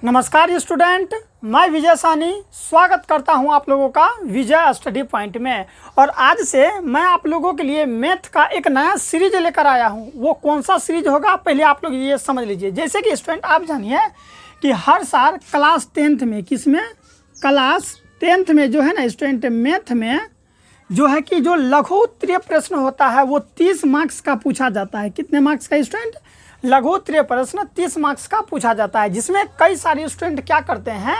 नमस्कार स्टूडेंट, मैं विजय सानी स्वागत करता हूं आप लोगों का विजय स्टडी पॉइंट में। और आज से मैं आप लोगों के लिए मैथ का एक नया सीरीज लेकर आया हूं। वो कौन सा सीरीज होगा पहले आप लोग ये समझ लीजिए। जैसे कि स्टूडेंट आप जानिए कि हर साल क्लास 10th में क्लास 10th में जो है ना स्टूडेंट, मैथ में जो है कि जो लघु उत्तरीय प्रश्न होता है वो 30 मार्क्स का पूछा जाता है। कितने मार्क्स का स्टूडेंट? लघु उत्तरीय प्रश्न 30 मार्क्स का पूछा जाता है, जिसमें कई सारे स्टूडेंट क्या करते हैं,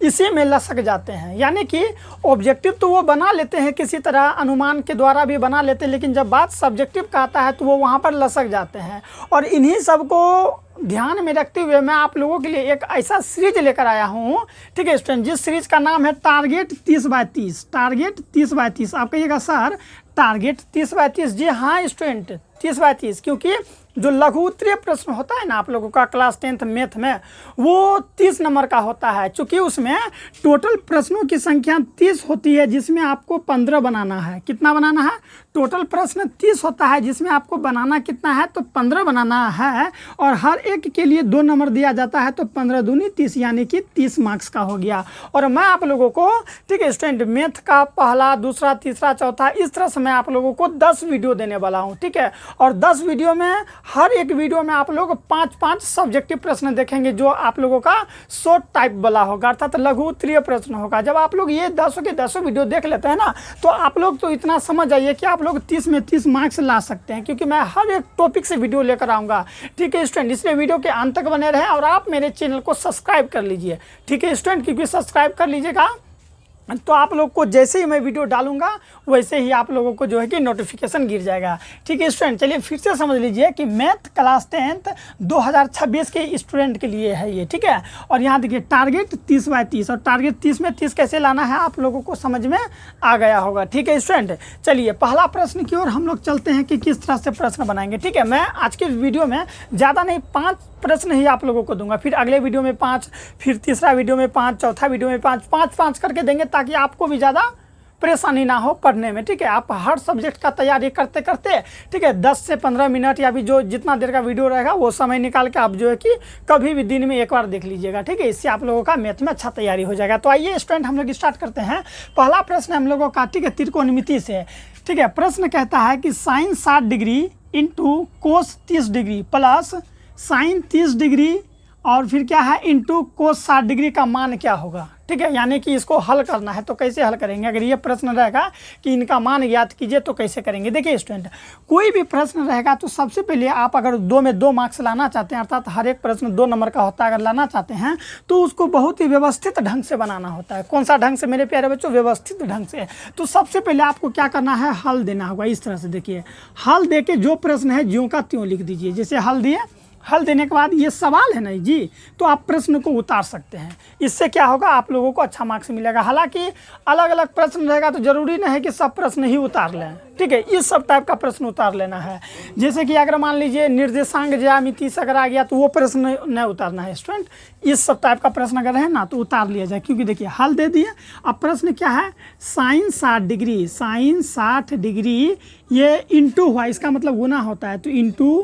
इसी में लसक जाते हैं। यानी कि ऑब्जेक्टिव तो वो बना लेते हैं, किसी तरह अनुमान के द्वारा भी बना लेते हैं, लेकिन जब बात सब्जेक्टिव का आता है तो वो वहाँ पर लसक जाते हैं। और इन्हीं सबको ध्यान में रखते हुए मैं आप लोगों के लिए एक ऐसा सीरीज लेकर आया हूँ, ठीक है स्टूडेंट, जिस सीरीज का नाम है टारगेट 30/30। टारगेट 30/30। आप कहिएगा सर टारगेट 30/30? जी हाँ स्टूडेंट, 30/30, क्योंकि जो लघु उत्तरीय प्रश्न होता है ना आप लोगों का क्लास 10th मैथ में, वो 30 नंबर का होता है। चूँकि उसमें टोटल प्रश्नों की संख्या 30 होती है, जिसमें आपको 15 बनाना है। कितना बनाना है? टोटल प्रश्न 30 होता है, जिसमें आपको बनाना कितना है? तो 15 बनाना है। और हर एक के लिए 2 नंबर दिया जाता है, तो 15 दूनी 30, यानी कि 30 मार्क्स का हो गया। और मैं आप लोगों को, ठीक है स्टूडेंट, मैथ का पहला, दूसरा, तीसरा, चौथा, इस तरह से मैं आप लोगों को 10 वीडियो देने वाला हूँ, ठीक है। और 10 वीडियो में हर एक वीडियो में आप लोग 5-5 सब्जेक्टिव प्रश्न देखेंगे, जो आप लोगों का शॉर्ट टाइप वाला होगा, अर्थात लघु उत्तरीय प्रश्न होगा। जब आप लोग ये 10 के 10 वीडियो देख लेते हैं ना, तो आप लोग तो इतना समझ जाइए कि आप लोग 30 में 30 मार्क्स ला सकते हैं, क्योंकि मैं हर एक टॉपिक से वीडियो लेकर आऊँगा, ठीक है स्टूडेंट। इसलिए वीडियो के अंत तक बने रहें और आप मेरे चैनल को सब्सक्राइब कर लीजिए, ठीक है स्टूडेंट, क्योंकि सब्सक्राइब कर लीजिएगा तो आप लोग को जैसे ही मैं वीडियो डालूंगा वैसे ही आप लोगों को जो है कि नोटिफिकेशन गिर जाएगा, ठीक है स्टूडेंट। चलिए फिर से समझ लीजिए कि मैथ क्लास 10th 2026 के स्टूडेंट के लिए है ये, ठीक है। और यहाँ देखिए टारगेट 30/30, और टारगेट 30 में 30 कैसे लाना है आप लोगों को समझ में आ गया होगा, ठीक है स्टूडेंट। चलिए पहला प्रश्न की ओर हम लोग चलते हैं कि किस तरह से प्रश्न बनाएंगे, ठीक है। मैं आज के वीडियो में ज़्यादा नहीं 5 प्रश्न ही आप लोगों को दूंगा, फिर अगले वीडियो में 5, फिर तीसरा वीडियो में 5, चौथा वीडियो में 5, 5-5 करके देंगे, ताकि आपको भी ज़्यादा परेशानी ना हो पढ़ने में, ठीक है। आप हर सब्जेक्ट का तैयारी करते करते, ठीक है, 10 से 15 मिनट या भी जो जितना देर का वीडियो रहेगा वो समय निकाल के आप जो है कि कभी भी दिन में एक बार देख लीजिएगा, ठीक है। इससे आप लोगों का मैथ में अच्छा तैयारी हो जाएगा। तो आइए स्टूडेंट हम लोग स्टार्ट करते हैं। पहला प्रश्न हम लोगों का, ठीक है, त्रिकोणमिति से, ठीक है। प्रश्न कहता है कि sine 60 degree into cos 30 degree plus sine 30 degree और फिर क्या है इंटू कोस 60 डिग्री का मान क्या होगा, ठीक है। यानी कि इसको हल करना है। तो कैसे हल करेंगे? अगर ये प्रश्न रहेगा कि इनका मान ज्ञात कीजिए तो कैसे करेंगे? देखिए स्टूडेंट, कोई भी प्रश्न रहेगा तो सबसे पहले आप अगर 2 में 2 मार्क्स लाना चाहते हैं, अर्थात हर एक प्रश्न 2 नंबर का होता है, अगर लाना चाहते हैं तो उसको बहुत ही व्यवस्थित ढंग से बनाना होता है। कौन सा ढंग से मेरे प्यारे बच्चों? व्यवस्थित ढंग से। तो सबसे पहले आपको क्या करना है? हल देना होगा। इस तरह से देखिए, हल दे के जो प्रश्न है ज्यों का त्यों लिख दीजिए। जैसे हल दिए, हल देने के बाद ये सवाल है ना जी, तो आप प्रश्न को उतार सकते हैं। इससे क्या होगा? आप लोगों को अच्छा मार्क्स मिलेगा। हालांकि अलग अलग प्रश्न रहेगा तो ज़रूरी नहीं है कि सब प्रश्न ही उतार लें, ठीक है। इस सब टाइप का प्रश्न उतार लेना है। जैसे कि अगर मान लीजिए निर्देशांक ज्यामिति से अगर आ गया तो वो प्रश्न नहीं उतारना है स्टूडेंट। इस सब टाइप का प्रश्न अगर है ना तो उतार लिया जाए, क्योंकि देखिए हल दे दिए। अब प्रश्न क्या है? साइन 60 डिग्री, साइन 60 डिग्री ये इंटू हुआ, इसका मतलब गुना होता है, तो इंटू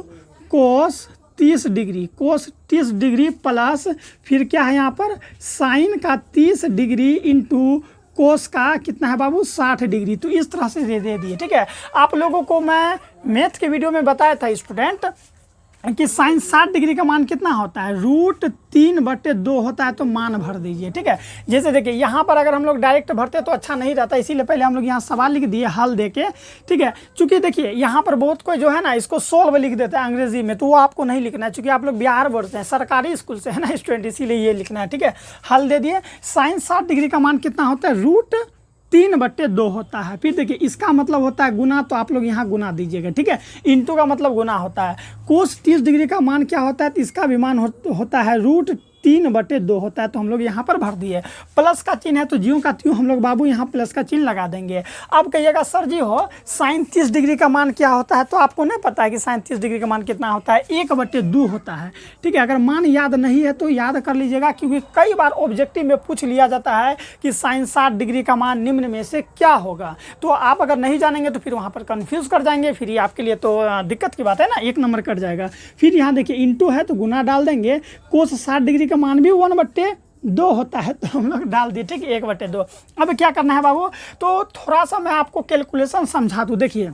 कोस 30 डिग्री, कोस 30 डिग्री प्लस फिर क्या है यहाँ पर साइन का 30 डिग्री इंटू कोस का कितना है बाबू? 60 डिग्री। तो इस तरह से दे दिए, ठीक है। आप लोगों को मैं मैथ के वीडियो में बताया था स्टूडेंट कि साइन 60 डिग्री का मान कितना होता है? √3/2 होता है, तो मान भर दीजिए, ठीक है। जैसे देखिए यहाँ पर अगर हम लोग डायरेक्ट भरते तो अच्छा नहीं रहता, इसीलिए पहले हम लोग यहाँ सवाल लिख दिए हल देके, ठीक है। चूँकि देखिए यहाँ पर बहुत कोई जो है ना इसको सोल्व लिख देता है अंग्रेजी में, तो वो आपको नहीं लिखना है, चूँकि आप लोग बिहार बोर्ड से हैं, सरकारी स्कूल से है ना स्टूडेंट, इसीलिए ये लिखना है, ठीक है। हल दे दिए। साइन 60 डिग्री का मान कितना होता है? √3/2 होता है। फिर देखिए इसका मतलब होता है गुना, तो आप लोग यहाँ गुना दीजिएगा, ठीक है। इंटू का मतलब गुना होता है। कोस 30 डिग्री का मान क्या होता है? तो इसका भी मान होता है √3/2 होता है, तो हम लोग यहाँ पर भर दिए। प्लस का चिन्ह है तो ज्यों का त्यों हम लोग बाबू यहाँ प्लस का चिन्ह लगा देंगे। अब कहिएगा सर जी हो साइन 30 डिग्री का मान क्या होता है? तो आपको नहीं पता है कि साइन 30 डिग्री का मान कितना होता है? 1/2 होता है, ठीक है। अगर मान याद नहीं है तो याद कर लीजिएगा, क्योंकि कई बार ऑब्जेक्टिव में पूछ लिया जाता है कि साइन 60 डिग्री का मान निम्न में से क्या होगा। तो आप अगर नहीं जानेंगे तो फिर वहाँ पर कन्फ्यूज़ कर जाएंगे, फिर ये आपके लिए तो दिक्कत की बात है ना, 1 नंबर कट जाएगा। फिर यहाँ देखिए इंटू है तो गुना डाल देंगे। कोस 60 डिग्री का मान भी 1/2 होता है, तो हम लोग डाल दिए, ठीक है, 1/2। अब क्या करना है बाबू, तो थोड़ा सा मैं आपको कैलकुलेशन समझा दूँ, देखिए,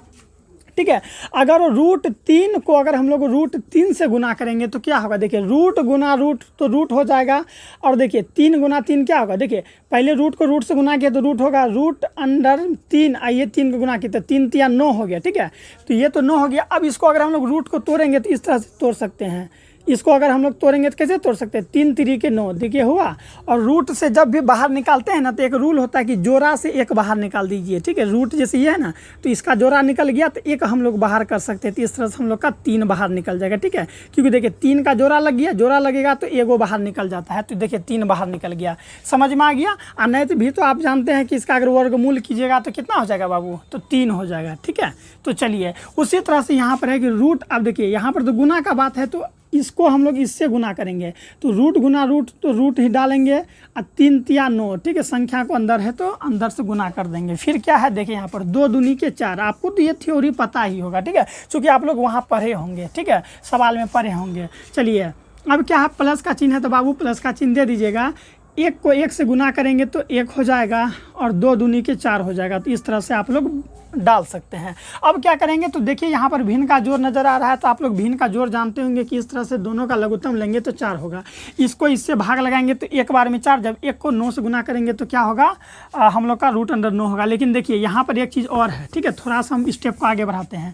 ठीक है। अगर √3 को अगर हम लोग √3 से गुना करेंगे तो क्या होगा, देखिए, रूट गुना रूट तो रूट हो जाएगा, और देखिए 3 गुना 3 क्या होगा, देखिए पहले रूट को रूट से गुना किया तो रूट होगा √3, आइए 3 को गुना किया तो 3 3 9 हो गया, ठीक है। तो ये तो 9 हो गया। अब इसको अगर हम लोग रूट को तोड़ेंगे तो इस तरह से तोड़ सकते हैं, इसको अगर हम लोग तोड़ेंगे तो कैसे तोड़ सकते हैं, 3 3 के 9, देखिए हुआ। और रूट से जब भी बाहर निकालते हैं ना तो एक रूल होता है कि जोड़ा से एक बाहर निकाल दीजिए, ठीक है। रूट जैसे ये है ना, तो इसका जोड़ा निकल गया तो एक हम लोग बाहर कर सकते हैं, तो इस तरह से हम लोग का 3 बाहर निकल जाएगा, ठीक है। क्योंकि देखिए 3 का जोड़ा लग गया, जोड़ा लगेगा तो एगो बाहर निकल जाता है, तो देखिए 3 बाहर निकल गया, समझ में आ गया। और नहीं तो भी तो आप जानते हैं कि इसका अगर वर्गमूल कीजिएगा तो कितना हो जाएगा बाबू, तो 3 हो जाएगा, ठीक है। तो चलिए उसी तरह से यहाँ पर है कि रूट, अब देखिए यहाँ पर तो गुना का बात है, तो इसको हम लोग इससे गुना करेंगे, तो रूट गुना रूट तो रूट ही डालेंगे, और 3 3 9, ठीक है। संख्या को अंदर है तो अंदर से गुना कर देंगे। फिर क्या है, देखिए यहाँ पर 2 दूनी के 4, आपको तो ये थ्योरी पता ही होगा, ठीक है, क्योंकि आप लोग वहाँ पढ़े होंगे, ठीक है, सवाल में पढ़े होंगे। चलिए अब क्या है, प्लस का चिन्ह है तो बाबू प्लस का चिन्ह दे दीजिएगा। 1 को 1 से गुना करेंगे तो 1 हो जाएगा, और 2 दूनी के 4 हो जाएगा, तो इस तरह से आप लोग डाल सकते हैं। अब क्या करेंगे, तो देखिए यहाँ पर भिन्न का जोड़ नज़र आ रहा है, तो आप लोग भिन्न का जोड़ जानते होंगे कि इस तरह से दोनों का लघुत्तम लेंगे तो 4 होगा। इसको इससे भाग लगाएंगे तो एक बार में 4, जब 1 को 9 से गुना करेंगे तो क्या होगा, हम लोग का √9 होगा। लेकिन देखिए यहाँ पर एक चीज़ और है, ठीक है, थोड़ा सा हम स्टेप को आगे बढ़ाते हैं।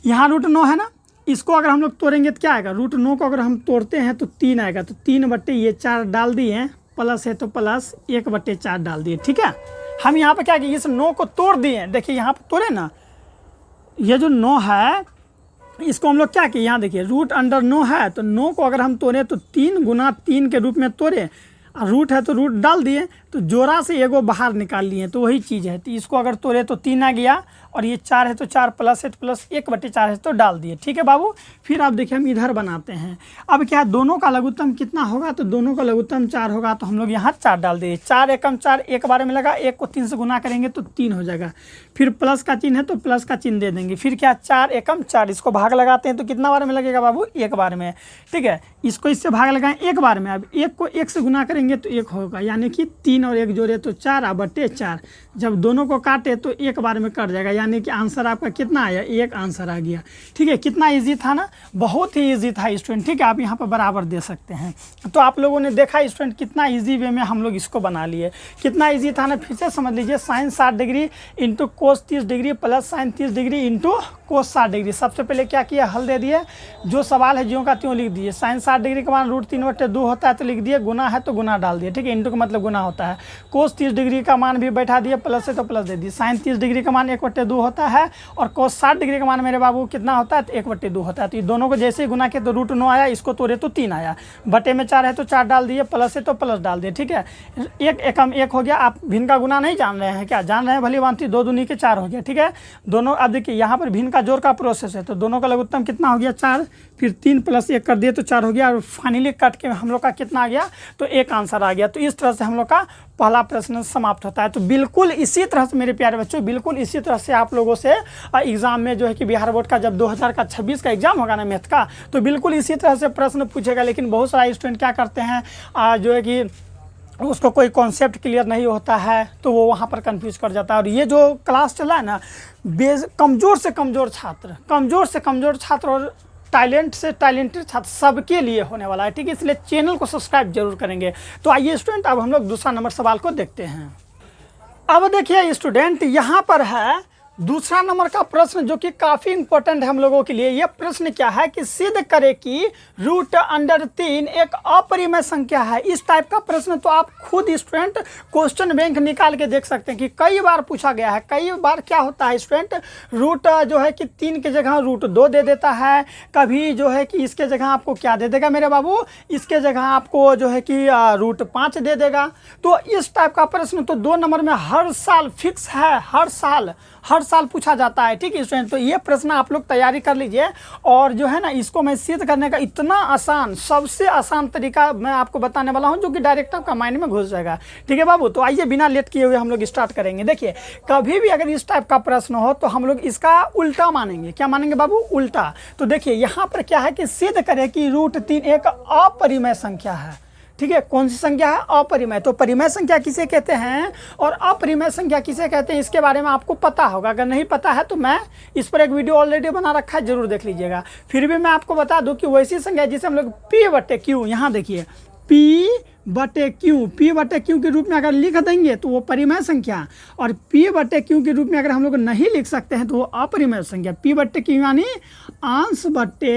यहाँ √9 है ना, इसको अगर हम लोग तोड़ेंगे तो क्या आएगा, √9 को अगर हम तोड़ते हैं तो 3 आएगा, तो 3/4 डाल दिए, प्लस है तो प्लस 1/4 डाल दिए, ठीक है। हम यहाँ पे क्या किए, इस 9 को तोड़ दिए, देखिए यहाँ पे तोड़े ना, ये जो 9 है इसको हम लोग क्या किए, यहाँ देखिए √9 है, तो 9 को अगर हम तोड़े तो 3 गुना 3 के रूप में तोड़े, और रूट है तो रूट डाल दिए, तो जोड़ा से एगो बाहर निकाल लिए, तो वही चीज़ है। तो इसको अगर तोड़े तो 3 आ गया, और ये 4 है तो 4, प्लस है तो प्लस 1/4 है तो डाल दिए, ठीक है बाबू। फिर आप देखिए हम इधर बनाते हैं। अब क्या है, दोनों का लघुत्तम कितना होगा, तो दोनों का लघुत्तम 4 होगा, तो हम लोग यहाँ 4 डाल दिए। 4 एकम 4 एक बार में लगा, 1 को 3 से गुना करेंगे तो 3 हो जाएगा। फिर प्लस का चिन्ह है तो प्लस का चिन्ह दे देंगे। फिर क्या, 4 एकम 4, इसको भाग लगाते हैं तो कितना बार में लगेगा बाबू, एक बार में, ठीक है। इसको इससे भाग लगाएं एक बार में। अब 1 को 1 से गुना करेंगे तो 1 होगा, यानी कि 3 और 1 जोड़े तो 4/4। जब दोनों को काटे तो एक बार में कट जाएगा, यानी कि आंसर आपका कितना आया, 1 आंसर आ गया, ठीक है। कितना इजी था ना, बहुत ही इजी था स्टूडेंट, ठीक है। आप यहाँ पर बराबर दे सकते हैं। तो आप लोगों ने देखा स्टूडेंट कितना इजी वे में हम लोग इसको बना लिए, कितना इजी था ना। फिर से समझ लीजिए, sin 60 degree into cos 30 degree plus sin 30 degree into कोस 60 डिग्री। सबसे पहले क्या किया, हल दे दिए, जो सवाल है ज्यों का त्यों लिख दिए। sin 60 डिग्री का मान √3/2 होता है तो लिख दिए, गुना है तो गुना डाल दिए, ठीक है। इंटू का मतलब गुना होता है। कोस 30 डिग्री का मान भी बैठा दिए, प्लस है तो प्लस दे दिए। sin 30 डिग्री का मान 1/2 होता है, और कोस 60 डिग्री का मान मेरे बाबू कितना होता है, तो 1/2 होता है। तो ये दोनों को जैसे ही गुना किया तो √9 आया, इसको तोड़े तो 3 आया, बटे में 4 है तो 4 डाल दिए, प्लस है तो प्लस डाल दिए, ठीक है। 1 एकम 1 हो गया। आप भिन्न का गुना नहीं जान रहे हैं क्या, जान रहे हैं भली भांति, 2 दूनी के 4 हो गया, ठीक है। दोनों अब देखिए यहाँ पर भिन्न का जोड़ का प्रोसेस है, तो दोनों का लघुत्तम कितना हो गया, 4, फिर 3 + 1 कर दिए तो 4 हो गया, और फाइनली कट के हम लोग का कितना आ गया, तो 1 आंसर आ गया। तो इस तरह से हम लोग का पहला प्रश्न समाप्त होता है। तो बिल्कुल इसी तरह से मेरे प्यारे बच्चों, बिल्कुल इसी तरह से आप लोगों से एग्ज़ाम में जो है कि बिहार बोर्ड का जब 2026 का एग्ज़ाम होगा ना मैथ का, तो बिल्कुल इसी तरह से प्रश्न पूछेगा। लेकिन बहुत सारा स्टूडेंट क्या करते हैं, जो है कि उसको कोई कॉन्सेप्ट क्लियर नहीं होता है, तो वो वहाँ पर कंफ्यूज कर जाता है। और ये जो क्लास चला है ना, कमज़ोर से कमज़ोर छात्र, कमज़ोर से कमज़ोर छात्र और टैलेंट से टैलेंटेड छात्र सबके लिए होने वाला है, ठीक है। इसलिए चैनल को सब्सक्राइब जरूर करेंगे। तो आइए स्टूडेंट, अब हम लोग दूसरा नंबर सवाल को देखते हैं। अब देखिए स्टूडेंट, यहाँ पर है दूसरा नंबर का प्रश्न, जो कि काफ़ी इंपॉर्टेंट है हम लोगों के लिए। यह प्रश्न क्या है कि सिद्ध करे कि √3 एक अपरिमेय संख्या है। इस टाइप का प्रश्न तो आप खुद स्टूडेंट क्वेश्चन बैंक निकाल के देख सकते हैं कि कई बार पूछा गया है। कई बार क्या होता है स्टूडेंट, रूट जो है कि 3 की जगह √2 दे देता है, कभी जो है कि इसके जगह आपको क्या दे देगा मेरे बाबू, इसके जगह आपको जो है कि √5 दे देगा। तो इस टाइप का प्रश्न तो 2 नंबर में हर साल फिक्स है, हर साल पूछा जाता है, ठीक है स्टूडेंट। तो ये प्रश्न आप लोग तैयारी कर लीजिए, और जो है ना इसको मैं सिद्ध करने का इतना आसान, सबसे आसान तरीका मैं आपको बताने वाला हूँ, जो कि डायरेक्ट आपका माइंड में घुस जाएगा, ठीक है बाबू। तो आइए बिना लेट किए हुए हम लोग स्टार्ट करेंगे। देखिए, कभी भी अगर इस टाइप का प्रश्न हो तो हम लोग इसका उल्टा मानेंगे। क्या मानेंगे बाबू, उल्टा। तो देखिए यहाँ पर क्या है कि सिद्ध करें कि √3 एक अपरिमेय संख्या है, ठीक है, कौन सी संख्या है? अपरिमेय। तो परिमेय संख्या किसे कहते हैं और अपरिमेय संख्या किसे कहते हैं, इसके बारे में आपको पता होगा। अगर नहीं पता है तो मैं इस पर एक वीडियो ऑलरेडी बना रखा है, जरूर देख लीजिएगा। फिर भी मैं आपको बता दूं कि वैसी संख्या जिसे हम लोग P/Q, यहाँ देखिए P/Q, P/Q के रूप में अगर लिख देंगे तो वो परिमेय संख्या, और P/Q के रूप में अगर हम लोग नहीं लिख सकते हैं तो वो अपरिमेय संख्या। P/Q यानी अंश बट्टे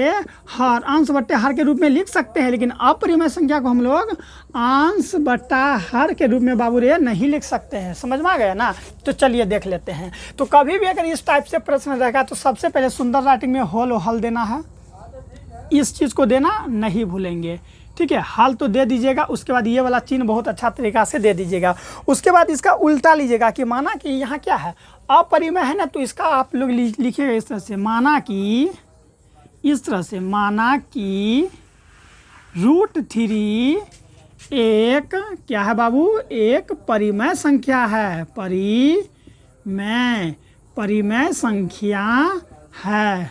हर, अंश बट्टे हर के रूप में लिख सकते हैं, लेकिन अपरिमेय संख्या को हम लोग अंश बट्टा हर के रूप में बाबू रे नहीं लिख सकते हैं। समझ में आ गया ना? तो चलिए देख लेते हैं। तो कभी भी अगर इस टाइप से प्रश्न रहेगा तो सबसे पहले सुंदर राइटिंग में होल और हल देना है, इस चीज़ को देना नहीं भूलेंगे, ठीक है। हल तो दे दीजिएगा, उसके बाद ये वाला चिन्ह बहुत अच्छा तरीका से दे दीजिएगा। उसके बाद इसका उल्टा लीजिएगा कि माना कि यहाँ क्या है, अपरिमेय है ना, तो इसका आप लोग लिखिएगा इस तरह से, माना कि, इस तरह से, माना कि √3 एक क्या है बाबू, एक परिमेय संख्या है, परिमेय संख्या है,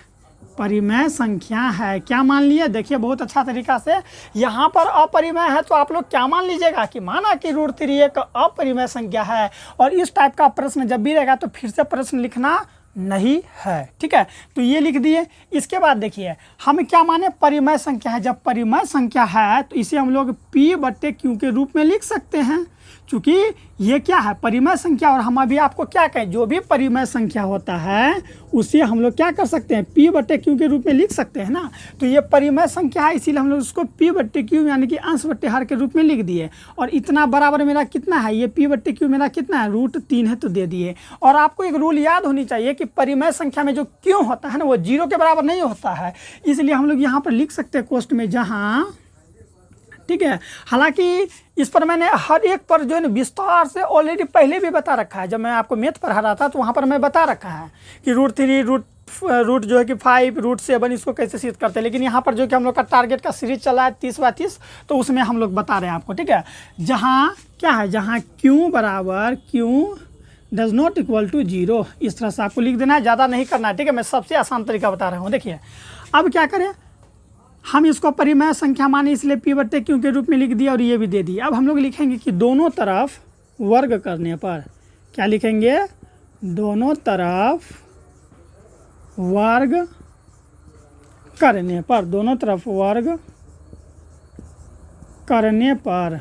परिमेय संख्या है। क्या मान लिए? देखिए बहुत अच्छा तरीका से, यहाँ पर अपरिमेय है तो आप लोग क्या मान लीजिएगा कि माना कि √3 एक अपरिमेय संख्या है। और इस टाइप का प्रश्न जब भी रहेगा तो फिर से प्रश्न लिखना नहीं है, ठीक है। तो ये लिख दिए। इसके बाद देखिए हम क्या माने, परिमेय संख्या है। जब परिमेय संख्या है तो इसे हम लोग P/Q के रूप में लिख सकते हैं, क्योंकि ये क्या है, परिमेय संख्या। और हम अभी आपको क्या कहें, जो भी परिमेय संख्या होता है उसे हम लोग क्या कर सकते हैं, P/Q के रूप में लिख सकते हैं ना। तो ये परिमेय संख्या है, इसीलिए हम लोग उसको P/Q यानी कि अंश बट्टे हर के रूप में लिख दिए। और इतना बराबर मेरा कितना है, ये P/Q मेरा कितना है, √3 है, तो दे दिए। और आपको एक रूल याद होनी चाहिए कि परिमेय संख्या में जो क्यों होता है ना, वो 0 के बराबर नहीं होता है, इसलिए हम लोग यहाँ पर लिख सकते हैं क्वेश्चन में जहाँ, ठीक है। हालांकि इस पर मैंने हर एक पर जो है ना विस्तार से ऑलरेडी पहले भी बता रखा है। जब मैं आपको मैथ पढ़ा रहा था तो वहाँ पर मैं बता रखा है कि √3 रूट जो है कि 5 √7 इसको कैसे सिद्ध करते हैं। लेकिन यहाँ पर जो कि हम लोग का टारगेट का सीरीज चला है 30/30, तो उसमें हम लोग बता रहे हैं आपको, ठीक है। जहाँ क्या है, जहाँ Q बराबर Q does not equal to 0, इस तरह से आपको लिख देना है, ज़्यादा नहीं करना है, ठीक है। मैं सबसे आसान तरीका बता रहा हूँ। देखिए अब क्या करें, हम इसको परिमेय संख्या माने इसलिए P/Q के रूप में लिख दिया और ये भी दे दिया। अब हम लोग लिखेंगे कि दोनों तरफ वर्ग करने पर, क्या लिखेंगे, दोनों तरफ वर्ग करने पर, दोनों तरफ वर्ग करने पर,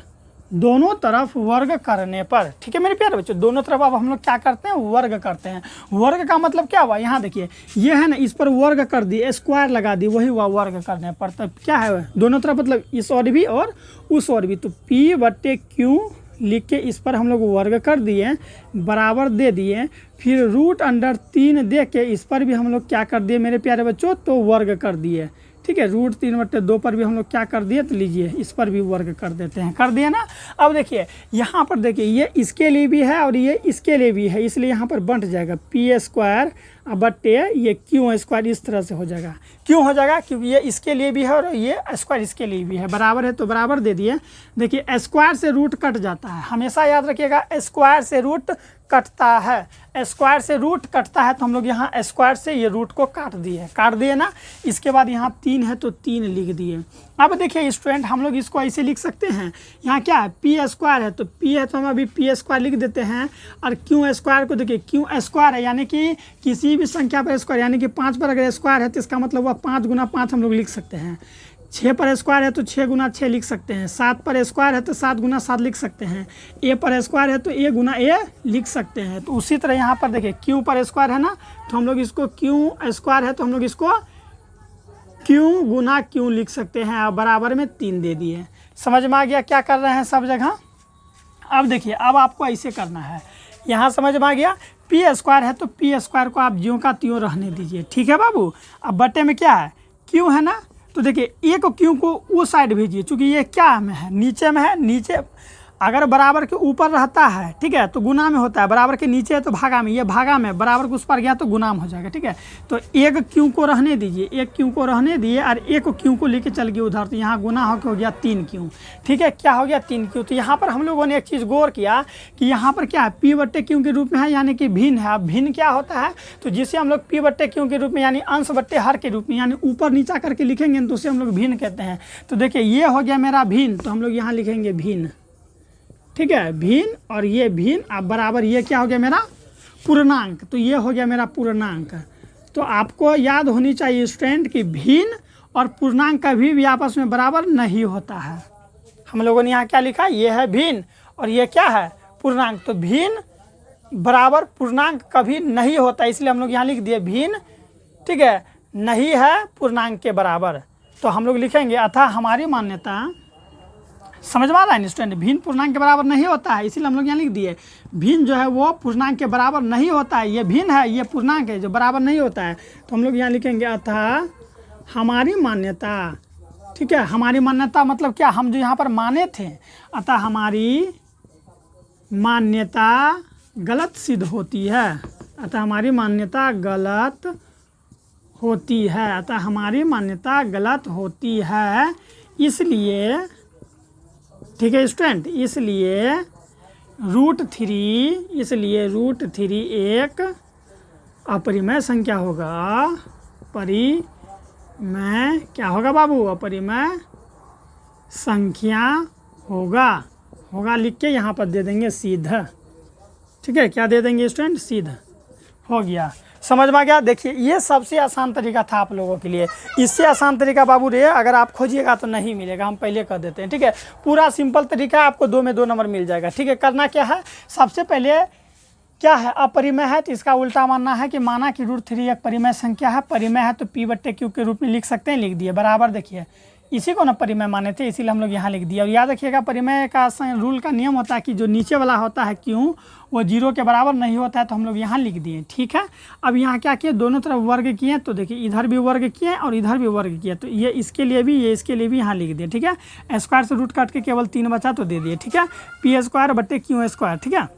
दोनों तरफ वर्ग करने पर, ठीक है मेरे प्यारे बच्चों। दोनों तरफ अब हम लोग क्या करते हैं, वर्ग करते हैं। वर्ग का मतलब क्या हुआ, यहाँ देखिए ये है ना, इस पर वर्ग कर दिए, स्क्वायर लगा दी, वही हुआ वर्ग करने पर। तब क्या है दोनों तरफ, मतलब इस ओर भी और उस ओर भी। तो P/Q लिख के इस पर हम लोग वर्ग कर दिए, बराबर दे दिए। फिर √3 दे के इस पर भी हम लोग क्या कर दिए मेरे प्यारे बच्चों, तो वर्ग कर दिए, ठीक है। √3/2 पर भी हम लोग क्या कर दिए, तो लीजिए इस पर भी वर्ग कर देते हैं, कर दिए ना। अब देखिए यहाँ पर देखिए ये इसके लिए भी है और ये इसके लिए भी है, इसलिए यहाँ पर बंट जाएगा P² बट्टे ये Q², इस तरह से हो जाएगा। क्यों हो जाएगा, क्योंकि ये इसके लिए भी है और ये स्क्वायर इसके लिए भी है, बराबर है तो बराबर दे दिए। देखिए स्क्वायर से रूट कट जाता है, हमेशा याद रखिएगा, स्क्वायर से रूट कटता है, स्क्वायर से रूट कटता है। तो हम लोग यहाँ स्क्वायर से ये रूट को काट दिए ना। इसके बाद यहाँ 3 है तो 3 लिख दिए। अब देखिए स्टूडेंट, हम लोग इसको ऐसे लिख सकते हैं, यहाँ क्या है, P² है तो P है तो हम अभी P² लिख देते हैं। और Q² को देखिए Q² है, यानी कि किसी भी संख्या पर स्क्वायर, यानी कि 5 पर अगर स्क्वायर है तो इसका मतलब हुआ 5 × 5 हम लोग लिख सकते हैं। 6 पर स्क्वायर है तो 6 × 6 लिख सकते हैं। 7 पर स्क्वायर है तो 7 × 7 लिख सकते हैं। A पर स्क्वायर है तो A × A लिख सकते हैं। तो उसी तरह यहाँ पर देखिए Q पर स्क्वायर है ना, तो हम लोग इसको Q² है तो हम लोग इसको Q × Q लिख सकते हैं, और बराबर में 3 दे दिए। समझ में आ गया क्या कर रहे हैं सब जगह। अब देखिए अब आपको ऐसे करना है, यहाँ समझ में आ गया। P² है तो P² को आप ज्यों का त्यों रहने दीजिए, ठीक है बाबू। अब बट्टे में क्या है, Q है ना, तो देखिए A को Q को वो साइड भेजिए, चूँकि ये क्या में है, नीचे में है, नीचे अगर बराबर के ऊपर रहता है, ठीक है, तो गुना में होता है, बराबर के नीचे है तो भागा में, ये भागा में, बराबर के उस पर गया तो गुना में हो जाएगा, ठीक है। तो एक क्यू को रहने दीजिए, एक क्यू को रहने दिए और एक क्यू को लेके चल गए उधर, तो यहाँ गुना हो गया 3 क्यू, ठीक है। क्या हो गया 3 क्यू। तो यहाँ पर हम लोगों ने एक चीज़ गौर किया कि यहाँ पर क्या है, पी बट्टे क्यू के रूप में है, यानी कि भिन्न है। अब भिन्न क्या होता है, तो जिसे हम लोग पी बट्टे क्यू के रूप में यानी अंश बट्टे हर के रूप में यानी ऊपर नीचा करके लिखेंगे तो उसे हम लोग भिन्न कहते हैं। तो देखिए ये हो गया मेरा भिन्न, तो हम लोग यहाँ लिखेंगे भिन्न, ठीक है, भिन्न, और ये भिन्न अब बराबर ये क्या हो गया मेरा पूर्णांक, तो ये हो गया मेरा पूर्णांक। तो आपको याद होनी चाहिए स्टूडेंट कि भिन्न और पूर्णांक कभी भी आपस में बराबर नहीं होता है। हम लोगों ने यहाँ क्या लिखा, ये है भिन्न और ये क्या है पूर्णांक। तो भिन्न बराबर पूर्णांक कभी नहीं होता, इसलिए हम लोग यहाँ लिख दिए भिन्न, ठीक है, नहीं है पूर्णांक के बराबर। तो हम लोग लिखेंगे अतः हमारी मान्यता, समझ में आ रहा है स्टूडेंट, भिन्न पूर्णांक के बराबर नहीं होता है, इसीलिए हम लोग यहाँ लिख दिए भिन्न जो है वो पूर्णांक के बराबर नहीं होता है। ये भिन्न है, ये पूर्णांक है जो बराबर नहीं होता है। तो हम लोग यहाँ लिखेंगे अतः हमारी मान्यता, ठीक है। हमारी मान्यता मतलब क्या, हम जो यहाँ पर माने थे, अतः हमारी मान्यता गलत सिद्ध होती है, अतः हमारी मान्यता गलत होती है, अतः हमारी मान्यता गलत होती है। इसलिए, ठीक है स्टूडेंट, इसलिए √3 एक अपरिमेय संख्या होगा, परिमेय क्या होगा बाबू, अपरिमेय संख्या होगा लिख के यहाँ पर दे देंगे सिद्ध, ठीक है। क्या दे देंगे स्टूडेंट, सिद्ध हो गया। समझ में आ गया। देखिए ये सबसे आसान तरीका था आप लोगों के लिए, इससे आसान तरीका बाबू रे अगर आप खोजिएगा तो नहीं मिलेगा, हम पहले कर देते हैं, ठीक है। पूरा सिंपल तरीका है, आपको 2 में 2 नंबर मिल जाएगा, ठीक है। करना क्या है, सबसे पहले क्या है, अपरिमेय है तो इसका उल्टा मानना है कि माना कि √3 एक परिमेय संख्या है, परिमेय है तो पी बट्टे क्यू के रूप में लिख सकते हैं, लिख दिए बराबर। देखिए इसी को ना परिमेय माने थे, इसीलिए हम लोग यहाँ लिख दिया। और याद रखिएगा परिमेय का रूल का नियम होता है कि जो नीचे वाला होता है क्यों वो 0 के बराबर नहीं होता है, तो हम लोग यहाँ लिख दिए, ठीक है। अब यहाँ क्या किए, दोनों तरफ वर्ग किए, तो देखिए इधर भी वर्ग किए और इधर भी वर्ग किए, तो ये इसके लिए भी ये इसके लिए भी यहाँ लिख दिए, ठीक है। स्क्वायर से रूट काट के केवल 3 बचा तो दे दिए, ठीक है। पी स्क्वायर बट्टे क्यू स्क्वायर, ठीक है।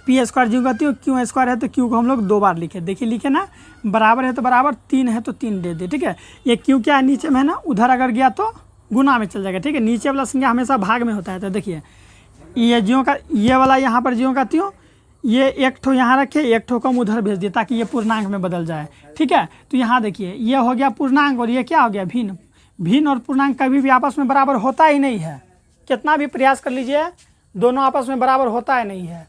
पी स्क्वायर जो कहती हूँ, क्यू स्क्वायर है तो क्यू को हम लोग 2 बार लिखे, देखिए लिखे ना, बराबर है तो बराबर, 3 है तो 3 दे दे, ठीक है। ये क्यू क्या है नीचे में है ना, उधर अगर गया तो गुना में चल जाएगा, ठीक है। नीचे वाला संख्या हमेशा भाग में होता है, तो देखिए ये ज्यों का ये वाला यहाँ पर ज्यों का त्यों, ये एक ठो यहाँ रखे, एक ठो कम उधर भेज दिए ताकि ये पूर्णांक में बदल जाए, ठीक है। तो यहाँ देखिए ये हो गया पूर्णांक और ये क्या हो गया भिन्न। भिन्न और पूर्णांक कभी भी आपस में बराबर होता ही नहीं है, कितना भी प्रयास कर लीजिए दोनों आपस में बराबर होता ही नहीं है।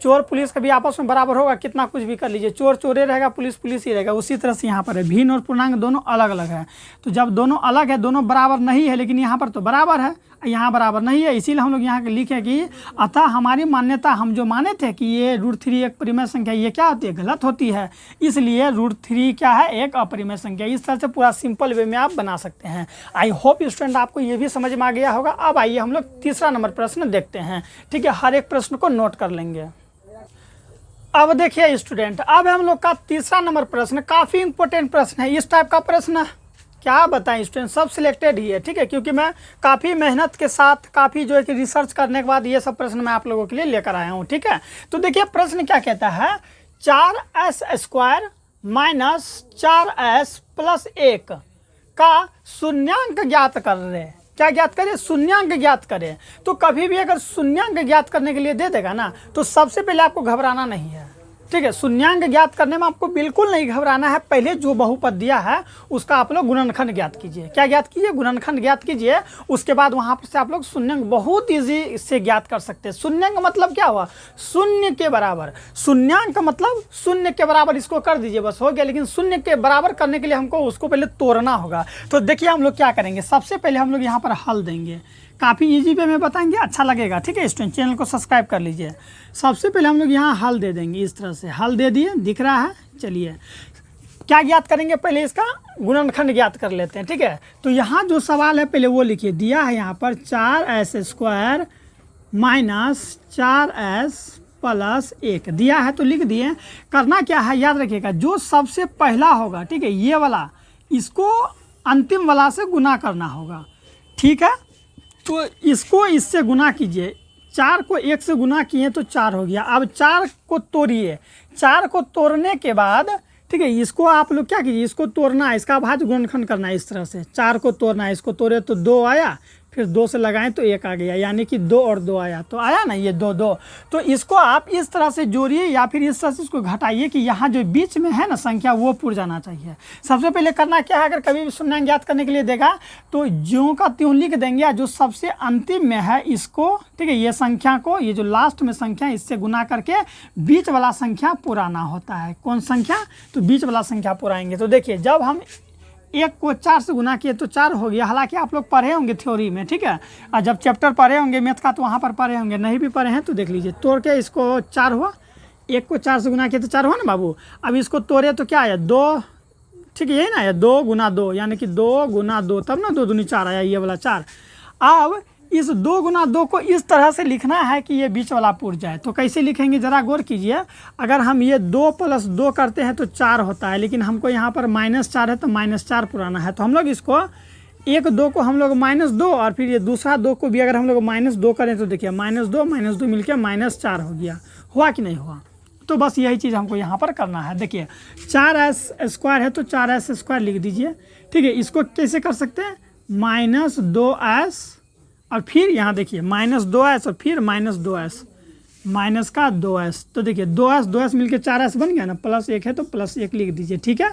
चोर पुलिस कभी आपस में बराबर होगा, कितना कुछ भी कर लीजिए, चोर चोरे रहेगा, पुलिस पुलिस ही रहेगा। उसी तरह से यहाँ पर है, भिन्न और पूर्णांक दोनों अलग अलग है। तो जब दोनों अलग है, दोनों बराबर नहीं है, लेकिन यहाँ पर तो बराबर है, यहाँ बराबर नहीं है, इसीलिए हम लोग यहाँ लिखे कि अतः हमारी मान्यता, हम जो माने थे कि ये √3 एक परिमेय संख्या, ये क्या होती है, गलत होती है। इसलिए √3 क्या है, एक अपरिमेय संख्या। इस तरह से पूरा सिंपल वे में आप बना सकते हैं। आई होप स्टूडेंट आपको ये भी समझ में आ गया होगा। अब आइए हम लोग तीसरा नंबर प्रश्न देखते हैं, ठीक है। हर एक प्रश्न को नोट कर लेंगे। अब देखिए स्टूडेंट, अब हम लोग का तीसरा नंबर प्रश्न काफ़ी इंपॉर्टेंट प्रश्न है। इस टाइप का प्रश्न क्या बताएं स्टूडेंट, सब सिलेक्टेड ही है, ठीक है, क्योंकि मैं काफ़ी मेहनत के साथ, काफ़ी जो है कि रिसर्च करने के बाद ये सब प्रश्न मैं आप लोगों के लिए लेकर आया हूँ, ठीक है। तो देखिए प्रश्न क्या कहता है, 4s² - 4s + 1 का शून्यांक ज्ञात कर रहे। क्या ज्ञात करें, शून्यांक ज्ञात करें। तो कभी भी अगर शून्यांक ज्ञात करने के लिए दे देगा ना, तो सबसे पहले आपको घबराना नहीं है, ठीक है। शून्यांक ज्ञात करने में आपको बिल्कुल नहीं घबराना है। पहले जो बहुपद दिया है उसका आप लोग गुणनखंड ज्ञात कीजिए। क्या ज्ञात कीजिए, गुणनखंड ज्ञात कीजिए। उसके बाद वहाँ से आप लोग शून्यांक बहुत ईजी से ज्ञात कर सकते हैं। शून्यांक मतलब क्या हुआ, शून्य के बराबर। शून्यांक मतलब शून्य के बराबर, इसको कर दीजिए बस हो गया। लेकिन शून्य के बराबर करने के लिए हमको उसको पहले तोड़ना होगा। तो देखिए हम लोग क्या करेंगे, सबसे पहले हम लोग यहाँ पर हल देंगे, काफ़ी इजी वे में बताएंगे, अच्छा लगेगा, ठीक है। स्टूडेंट चैनल को सब्सक्राइब कर लीजिए। सबसे पहले हम लोग यहाँ हल दे देंगे, इस तरह से हल दे दिए, दिख रहा है। चलिए क्या ज्ञात करेंगे, पहले इसका गुणनखंड ज्ञात कर लेते हैं, ठीक है। तो यहाँ जो सवाल है पहले वो लिखिए, दिया है यहाँ पर 4s² - 4s + 1 दिया है, तो लिख दिए। करना क्या है, याद रखिएगा, जो सबसे पहला होगा, ठीक है, ये वाला, इसको अंतिम वाला से गुना करना होगा, ठीक है। तो इसको इससे गुना कीजिए, 4 को 1 से गुना किए तो 4 हो गया। अब 4 को तोड़िए, 4 को तोड़ने के बाद ठीक है इसको आप लोग क्या कीजिए, इसको तोड़ना है, इसका भाज्य गुणनखंड करना है इस तरह से। 4 को तोड़ना है, इसको तोड़े तो 2 आया, फिर 2 से लगाएं तो 1 आ गया, यानी कि 2 और 2 आया, तो आया ना ये 2 2। तो इसको आप इस तरह से जोड़िए या फिर इस तरह से इसको घटाइए कि यहाँ जो बीच में है ना संख्या वो पूर जाना चाहिए। सबसे पहले करना क्या है, अगर कभी भी शून्यांक ज्ञात करने के लिए देगा तो ज्यों का त्यों लिख देंगे, जो सबसे अंतिम में है इसको ठीक है ये संख्या को, ये जो लास्ट में संख्या इससे गुना करके बीच वाला संख्या पुराना होता है। कौन संख्या, तो बीच वाला संख्या पुराएंगे। तो देखिए जब हम 1 को 4 से गुना किए तो 4 हो गया। हालांकि आप लोग पढ़े होंगे थ्योरी में, ठीक है, और जब चैप्टर पढ़े होंगे मैथ का तो वहाँ पर पढ़े होंगे, नहीं भी पढ़े हैं तो देख लीजिए। तोड़ के इसको 4 हुआ, 1 को 4 से गुना किए तो 4 हुआ ना बाबू। अब इसको तोड़े तो क्या आया 2, ठीक है यही ना आया 2 गुना 2, यानी कि 2 गुना 2, तब ना 2 दूनी 4 आया, ये वाला 4। अब इस 2 गुना 2 को इस तरह से लिखना है कि ये बीच वाला पुर जाए। तो कैसे लिखेंगे ज़रा गौर कीजिए। अगर हम ये 2 + 2 करते हैं तो 4 होता है, लेकिन हमको यहाँ पर -4 है तो -4 पुराना है। तो हम लोग इसको 1 2 को हम लोग -2 और फिर ये दूसरा 2 को भी अगर हम लोग -2 करें तो देखिए -2 मिलकर -4 हो गया। हुआ कि नहीं हुआ? तो बस यही चीज़ हमको यहाँ पर करना है। देखिए 4s² है तो 4s² लिख दीजिए, ठीक है। इसको कैसे कर सकते हैं, -2s और फिर यहाँ देखिए -2s और फिर -2s, माइनस का 2s। तो देखिए 2s मिलके 4s बन गया ना, +1 है तो +1 लिख दीजिए, ठीक है।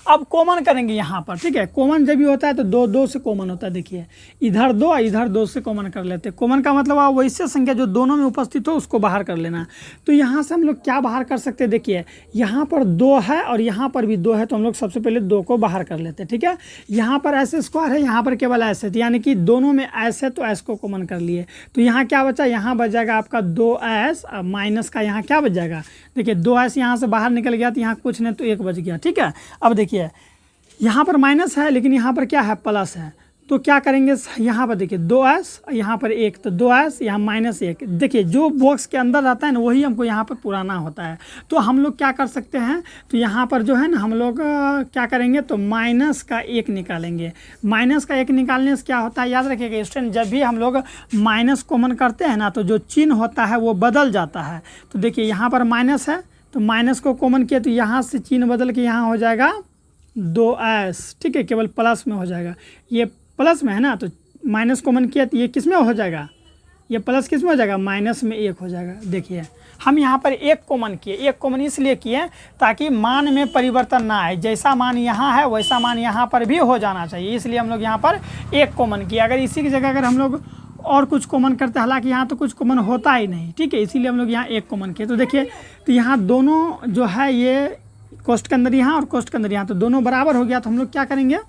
अब कॉमन करेंगे यहाँ पर, ठीक है। कॉमन जब भी होता है तो 2 2 से कॉमन होता है। देखिए इधर 2 और इधर 2 से कॉमन कर लेते हैं। कॉमन का मतलब आप वैसे संख्या जो दोनों में उपस्थित हो उसको बाहर कर लेना। तो यहाँ से हम लोग क्या बाहर कर सकते हैं, देखिए यहाँ पर 2 है और यहाँ पर भी 2 है, तो हम लोग सबसे पहले 2 को बाहर कर लेते हैं, ठीक है। यहाँ पर s² है, यहाँ पर केवल s है, यानी कि दोनों में s है तो s को कॉमन कर लिए। तो यहाँ क्या बचा, यहाँ बच जाएगा आपका 2s और माइनस का यहाँ क्या बच जाएगा, देखिए 2s यहाँ से बाहर निकल गया तो यहाँ कुछ नहीं तो 1 बच गया, ठीक है। अब देखिए यहाँ पर माइनस है लेकिन यहाँ पर क्या है, प्लस है। तो क्या करेंगे, यहाँ पर देखिए 2s यहाँ पर 1, तो 2s यहाँ -1। देखिए जो बॉक्स के अंदर रहता है ना वही हमको यहाँ पर पुराना होता है। तो हम लोग क्या कर सकते हैं, तो यहाँ पर जो है ना हम लोग क्या करेंगे, तो -1 निकालेंगे। -1 निकालने से क्या होता है, याद रखिएगा स्टूडेंट, जब भी हम लोग माइनस कॉमन करते हैं ना तो जो चिन्ह होता है वो बदल जाता है। तो देखिए यहाँ पर माइनस है तो माइनस को कॉमन किया तो यहाँ से चिन्ह बदल के यहाँ हो जाएगा 2s, ठीक है, केवल प्लस में हो जाएगा। ये प्लस में है ना तो माइनस कॉमन किया तो ये किस में हो जाएगा, ये प्लस किस में हो जाएगा, माइनस में 1 हो जाएगा। देखिए हम यहाँ पर 1 कॉमन किए, 1 कॉमन इसलिए किए ताकि मान में परिवर्तन ना आए, जैसा मान यहाँ है वैसा मान यहाँ पर भी हो जाना चाहिए, इसलिए हम लोग यहाँ पर 1 कॉमन किए। अगर इसी की जगह अगर हम लोग और कुछ कॉमन करते हैं, हालांकि यहाँ तो कुछ कॉमन होता ही नहीं, ठीक है, इसीलिए हम लोग यहाँ 1 कॉमन किए। तो देखिए तो यहाँ दोनों जो है ये कोष्ठ के अंदर यहाँ और कोष्ठ के अंदर यहाँ, तो दोनों बराबर हो गया। तो हम लोग क्या करेंगे,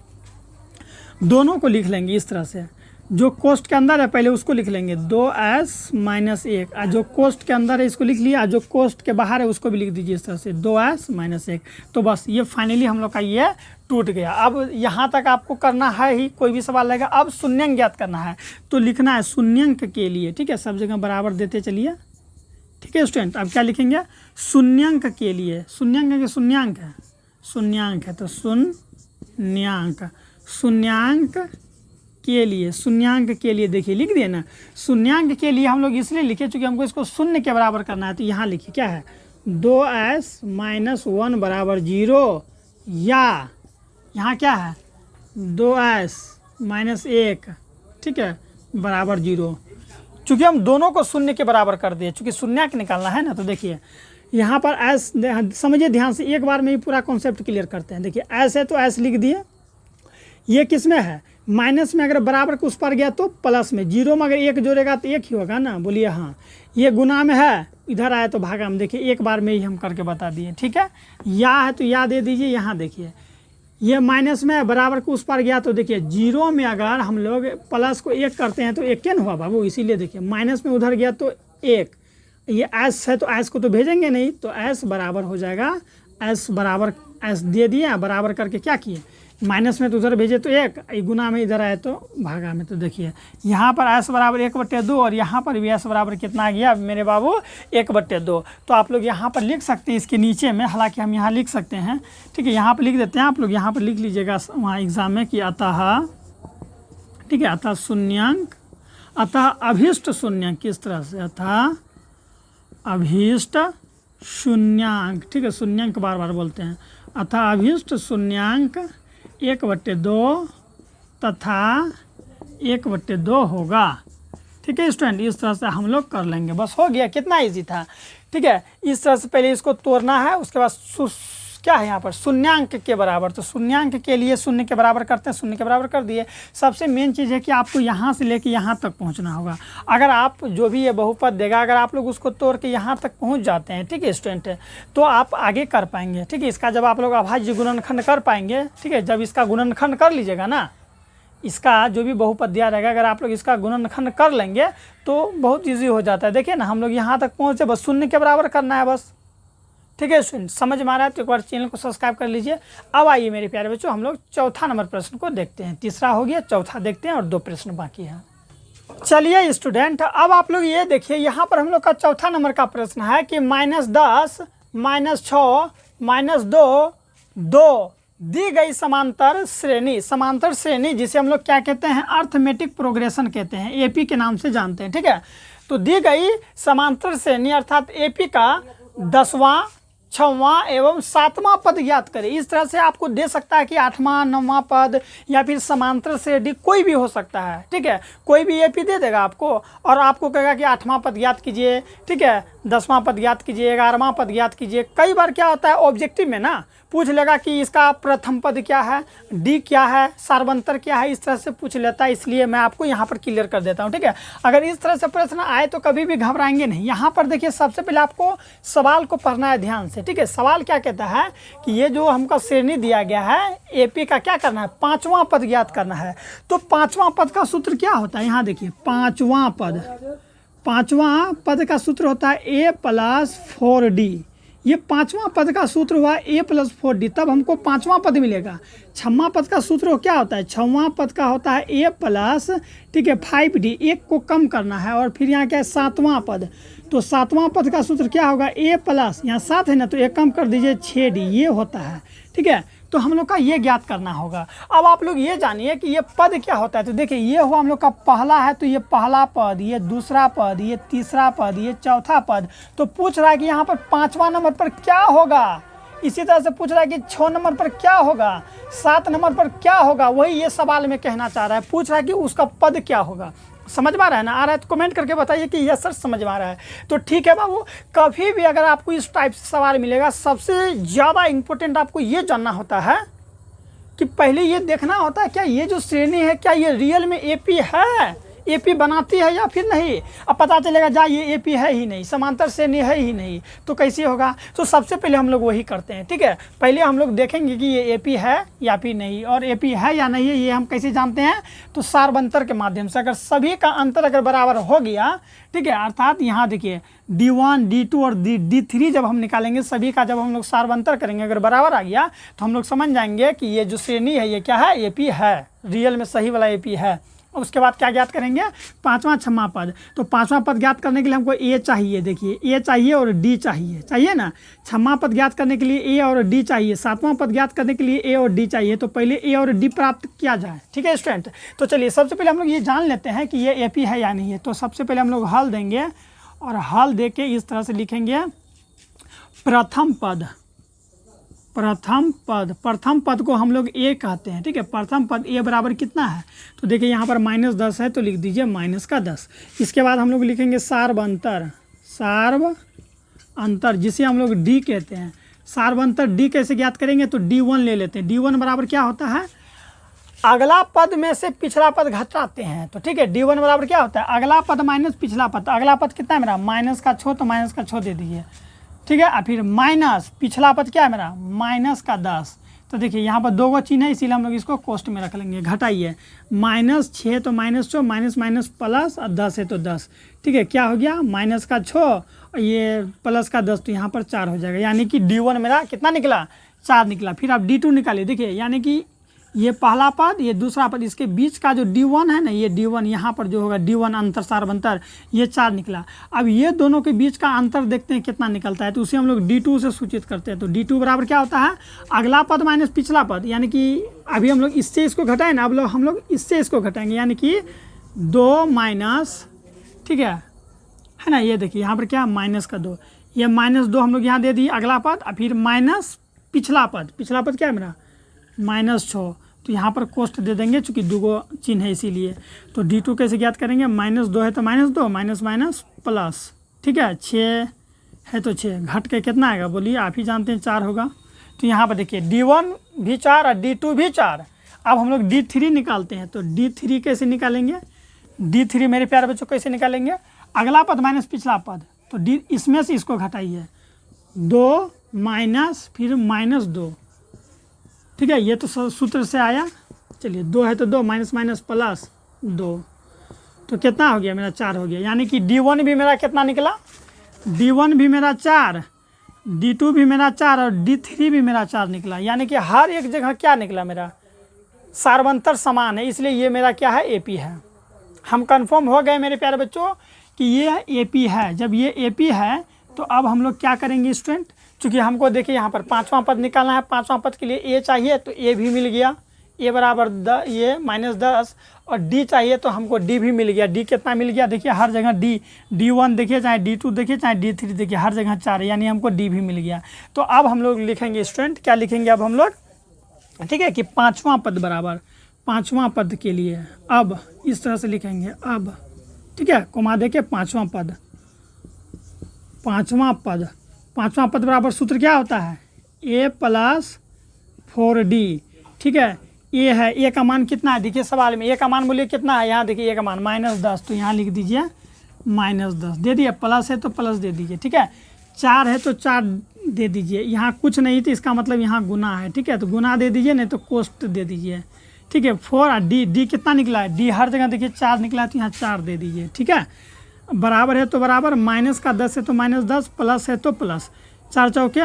दोनों को लिख लेंगे इस तरह से। जो कोष्ठ के अंदर है पहले उसको लिख लेंगे 2s - 1, और जो कोष्ठ के अंदर है इसको लिख लिया, जो कोष्ठ के बाहर है उसको भी लिख दीजिए इस तरह से 2s - 1। तो बस ये फाइनली हम लोग का ये टूट गया। अब यहाँ तक आपको करना है ही, कोई भी सवाल लगेगा। अब शून्यांक ज्ञात करना है तो लिखना है शून्यांक के लिए, ठीक है, सब जगह बराबर देते चलिए, ठीक है स्टूडेंट। अब क्या लिखेंगे, शून्यांक के लिए, शून्यांक है कि शून्यांक है, शून्यांक है तो शून्यांक, शून्यांक के लिए, शून्यांक के लिए देखिए लिख दिए ना। शून्यांक के लिए हम लोग इसलिए लिखे चूँकि हमको इसको शून्य के बराबर करना है। तो यहाँ लिखिए क्या है, 2s - 1 = 0, या यहाँ क्या है 2s - 1, ठीक है, बराबर 0। चूँकि हम दोनों को शून्य के बराबर कर दिए, चूँकि शून्यांक निकालना है ना। तो देखिए यहाँ पर एस, समझिए ध्यान से, एक बार में ही पूरा कॉन्सेप्ट क्लियर करते हैं। देखिए एस है तो एस लिख दिए, ये किस में है, माइनस में, अगर बराबर के उस पर गया तो प्लस में, 0 में अगर 1 जोड़ेगा तो 1 ही होगा ना, बोलिए हाँ। ये गुना में है, इधर आया तो भागा में, देखिए एक बार में ही हम करके बता दिए, ठीक है। या है तो या दे दीजिए, यहाँ देखिए ये माइनस में बराबर को उस पर गया तो देखिए 0 में अगर हम लोग प्लस को 1 करते हैं तो 1 क्या हुआ बाबू, इसीलिए देखिए माइनस में उधर गया तो 1, ये एस है तो एस को तो भेजेंगे नहीं, तो एस बराबर हो जाएगा, एस बराबर एस दे दिया, बराबर करके क्या किए, माइनस में तो उधर भेजे तो 1, गुना में इधर आए तो भागा में। तो देखिए यहाँ पर एस बराबर 1/2 और यहाँ पर भी एस बराबर कितना आ गया मेरे बाबू, 1/2। तो आप लोग यहाँ पर लिख सकते हैं इसके नीचे में, हालांकि हम यहाँ लिख सकते हैं, ठीक है, यहाँ पर लिख देते हैं, आप लोग यहाँ पर लिख लीजिएगा वहाँ एग्जाम में कि अतः, ठीक है, अतः शून्यांक, अतः अभीष्ट शून्यांक किस तरह से, अतः अभीष्ट शून्यांक, ठीक है, शून्यांक बार बार बोलते हैं। अतः अभीष्ट शून्यांक 1/2 तथा 1/2 होगा। ठीक है स्टूडेंट, इस तरह से हम लोग कर लेंगे, बस हो गया, कितना इजी था। ठीक है, इस तरह से पहले इसको तोड़ना है, उसके बाद क्या है यहाँ पर शून्यांक के बराबर, तो शून्यांक के लिए शून्य के बराबर करते हैं, शून्य के बराबर कर दिए। सबसे मेन चीज़ है कि आपको यहाँ से लेके यहाँ तक पहुँचना होगा। अगर आप जो भी ये बहुपद देगा, अगर आप लोग उसको तोड़ के यहाँ तक पहुँच जाते हैं, ठीक है स्टूडेंट, तो आप आगे कर पाएंगे। ठीक है, इसका जब आप लोग अभाज्य गुणनखंड कर पाएंगे, ठीक है, जब इसका गुणनखंड कर लीजिएगा ना, इसका जो भी बहुपद दिया रहेगा, अगर आप लोग इसका गुणनखंड कर लेंगे तो बहुत ईजी हो जाता है। देखिए ना, हम लोग यहाँ तक पहुँचे, बस शून्य के बराबर करना है बस। ठीक है स्टूडेंट, समझ में आ रहा है तो एक बार चैनल को सब्सक्राइब कर लीजिए। अब आइए मेरे प्यारे बच्चों, हम लोग चौथा नंबर प्रश्न को देखते हैं। तीसरा हो गया, चौथा देखते हैं और 2 प्रश्न बाकी हैं। चलिए स्टूडेंट, अब आप लोग ये देखिए, यहाँ पर हम लोग का चौथा नंबर का प्रश्न है कि -10 -6 -2 2 दी गई समांतर श्रेणी जिसे हम लोग क्या कहते हैं, अर्थमेटिक प्रोग्रेशन कहते हैं, एपी के नाम से जानते हैं। ठीक है, तो दी गई समांतर श्रेणी अर्थात एपी का 10वां 6वां एवं 7वां पद ज्ञात करें। इस तरह से आपको दे सकता है कि 8वां 9वां पद या फिर समांतर श्रेणी कोई भी हो सकता है। ठीक है, कोई भी एपी दे देगा आपको और आपको कहेगा कि 8वां पद ज्ञात कीजिए, ठीक है, 10वां पद ज्ञात कीजिए, 11वां पद ज्ञात कीजिए। कई बार क्या होता है, ऑब्जेक्टिव में ना पूछ लेगा कि इसका प्रथम पद क्या है, डी क्या है, सार्वंतर क्या है, इस तरह से पूछ लेता है। इसलिए मैं आपको यहाँ पर क्लियर कर देता हूँ। ठीक है, अगर इस तरह से प्रश्न आए तो कभी भी घबराएंगे नहीं। यहाँ पर देखिए, सबसे पहले आपको सवाल को पढ़ना है ध्यान से। ठीक है, सवाल क्या कहता है कि ये जो हमको श्रेणी दिया गया है, एपी का क्या करना है, 5वां पद ज्ञात करना है। तो 5वां पद का सूत्र क्या होता है, यहाँ देखिए, 5वां पद का सूत्र होता है a + 4d। ये 5वां पद का सूत्र हुआ a + 4d, तब हमको 5वां पद मिलेगा। 6वां पद का सूत्र क्या होता है, 6वां पद का होता है a +, ठीक है, 5d, एक को कम करना है। और फिर यहाँ क्या है, 7वां पद, तो 7वां पद का सूत्र क्या होगा, a+, यहाँ 7 है ना, तो एक कम कर दीजिए, 6d, ये होता है। ठीक है, तो हम लोग का ये ज्ञात करना होगा। अब आप लोग ये जानिए कि ये पद क्या होता है। तो देखिए, ये हुआ हम लोग का पहला है, तो ये पहला पद, ये दूसरा पद, ये तीसरा पद, ये चौथा पद। तो पूछ रहा है कि यहाँ पर 5वां नंबर पर क्या होगा। इसी तरह से पूछ रहा है कि 6 नंबर पर क्या होगा, 7 नंबर पर क्या होगा। वही ये सवाल में कहना चाह रहा है, पूछ रहा है कि उसका पद क्या होगा। समझ में आ रहा है ना, आ रहा है तो कमेंट करके बताइए कि यस सर समझ में आ रहा है। तो ठीक है बाबू, कभी भी अगर आपको इस टाइप से सवाल मिलेगा, सबसे ज़्यादा इम्पोर्टेंट आपको ये जानना होता है कि पहले ये देखना होता है क्या ये जो श्रेणी है, क्या ये रियल में एपी है, एपी बनाती है या फिर नहीं। अब पता चलेगा जा ये एपी है ही नहीं, समांतर श्रेणी है ही नहीं, तो कैसे होगा। तो सबसे पहले हम लोग वही करते हैं। ठीक है, पहले हम लोग देखेंगे कि ये एपी है या फिर नहीं, और एपी है या नहीं है ये हम कैसे जानते हैं, तो सार्वंतर के माध्यम से। अगर सभी का अंतर अगर बराबर हो गया, ठीक है, अर्थात यहाँ देखिए D1 D2 और D3 जब हम निकालेंगे, सभी का जब हम लोग सार्वंतर करेंगे, अगर बराबर आ गया तो हम लोग समझ जाएंगे कि ये जो श्रेणी है ये क्या है, एपी है, रियल में सही वाला एपी है। उसके बाद क्या ज्ञात करेंगे, 5वां 6वां पद। तो 5वां पद ज्ञात करने के लिए हमको ए चाहिए, देखिए ए चाहिए और डी चाहिए ना। 6वां पद ज्ञात करने के लिए ए और डी चाहिए, 7वां पद ज्ञात करने के लिए ए और डी चाहिए। तो पहले ए और डी प्राप्त किया जाए। ठीक है स्टूडेंट, तो चलिए सबसे पहले हम लोग ये जान लेते हैं कि ये एपी है या नहीं है। तो सबसे पहले हम लोग हल देंगे और हल दे के इस तरह से लिखेंगे, प्रथम पद को हम लोग ए कहते हैं। ठीक है, प्रथम पद ए बराबर कितना है, तो देखिए यहाँ पर -10 है, तो लिख दीजिए -10। इसके बाद हम लोग लिखेंगे सार्वंतर, जिसे हम लोग डी कहते हैं। सार्वंतर डी कैसे ज्ञात करेंगे, तो D1 ले लेते हैं। D1 बराबर क्या होता है, अगला पद में से पिछला पद घटाते हैं। तो ठीक है, D1 बराबर क्या होता है, अगला पद माइनस पिछला पद। अगला पद कितना है मेरा, -6, तो -6 दे दीजिए। ठीक है, और फिर माइनस पिछला पद क्या है मेरा, -10। तो देखिए यहाँ पर 2 चिन्ह है, इसीलिए हम लोग इसको कोष्ट में रख लेंगे। घटाइए, -6 तो -6, माइनस प्लस, और 10 है तो 10। ठीक है, क्या हो गया, -6 और ये +10, तो यहाँ पर 4 हो जाएगा। यानी कि D1 मेरा कितना निकला, 4 निकला। फिर आप D2 निकालिए, देखिए यानी कि ये पहला पद, ये दूसरा पद, इसके बीच का जो D1 है ना, ये D1 यहाँ पर जो होगा D1 अंतर सार्वंतर, ये 4 निकला। अब ये दोनों के बीच का अंतर देखते हैं कितना निकलता है, तो उसे हम लोग D2 से सूचित करते हैं। तो D2 बराबर क्या होता है, अगला पद माइनस पिछला पद। यानी कि अभी हम लोग इससे इसको घटाएं ना, अब हम लोग इससे इसको घटाएंगे, यानी कि 2 माइनस, ठीक है ना, ये देखिए यहाँ पर क्या माइनस का 2, ये -2 हम लोग यहाँ दे दिए अगला पद, और फिर माइनस पिछला पद क्या है मेरा -6, तो यहाँ पर कोष्ट दे देंगे चूँकि 2 गो चिन्ह है इसीलिए। तो D2 कैसे ज्ञात करेंगे, -2 है तो -2 माइनस माइनस प्लस, ठीक है 6 है तो 6 घट के कितना आएगा बोलिए, आप ही जानते हैं 4 होगा। तो यहाँ पर देखिए D1 भी 4 और D2 भी 4। अब हम लोग D3 निकालते हैं, तो D3 कैसे निकालेंगे, D3 मेरे प्यारे बच्चों कैसे निकालेंगे, अगला पद माइनस पिछला पद, तो D इसमें से इसको घटाइए, 2 माइनस फिर -2, ठीक है ये तो सूत्र से आया। चलिए 2 है तो 2 माइनस माइनस प्लस 2, तो कितना हो गया मेरा 4 हो गया। यानी कि D1 भी मेरा कितना निकला, D1 भी मेरा 4, D2 भी मेरा 4 और D3 भी मेरा 4 निकला। यानी कि हर एक जगह क्या निकला मेरा सार्वंतर समान है, इसलिए ये मेरा क्या है AP है। हम कंफर्म हो गए मेरे प्यारे बच्चों कि ये AP है। जब ये AP है तो अब हम लोग क्या करेंगे स्टूडेंट, चूँकि हमको देखिए यहाँ पर 5वां पद निकालना है, 5वां पद के लिए A चाहिए तो A भी मिल गया, A बराबर ये -10, और D चाहिए तो हमको D भी मिल गया। D कितना मिल गया, देखिए हर जगह D1 देखिए चाहे D2 देखिए चाहे D3 देखिए हर जगह 4 है, यानी हमको D भी मिल गया। तो अब हम लोग लिखेंगे स्टूडेंट, क्या लिखेंगे अब हम लोग, ठीक है कि 5वां पद बराबर 5वां पद के लिए अब इस तरह से लिखेंगे अब, ठीक है कोमा दे के 5वां पद, 5वां पद बराबर सूत्र क्या होता है A + 4D, ठीक है A है, A का मान कितना है देखिए सवाल में, A का मान बोलिए कितना है, यहाँ देखिए A का मान -10, तो यहाँ लिख दीजिए -10 दे दिए, प्लस है तो प्लस दे दीजिए, ठीक है 4 है तो 4 दे दीजिए, यहाँ कुछ नहीं तो इसका मतलब यहाँ गुना है, ठीक है तो गुना दे दीजिए, नहीं तो कोष्ट दे दीजिए, ठीक है 4 और D कितना निकला है, D हर जगह देखिए 4 निकला है तो यहाँ 4 दे दीजिए, ठीक है बराबर है तो बराबर, माइनस का 10 है तो -10, प्लस है तो प्लस, 4 चौके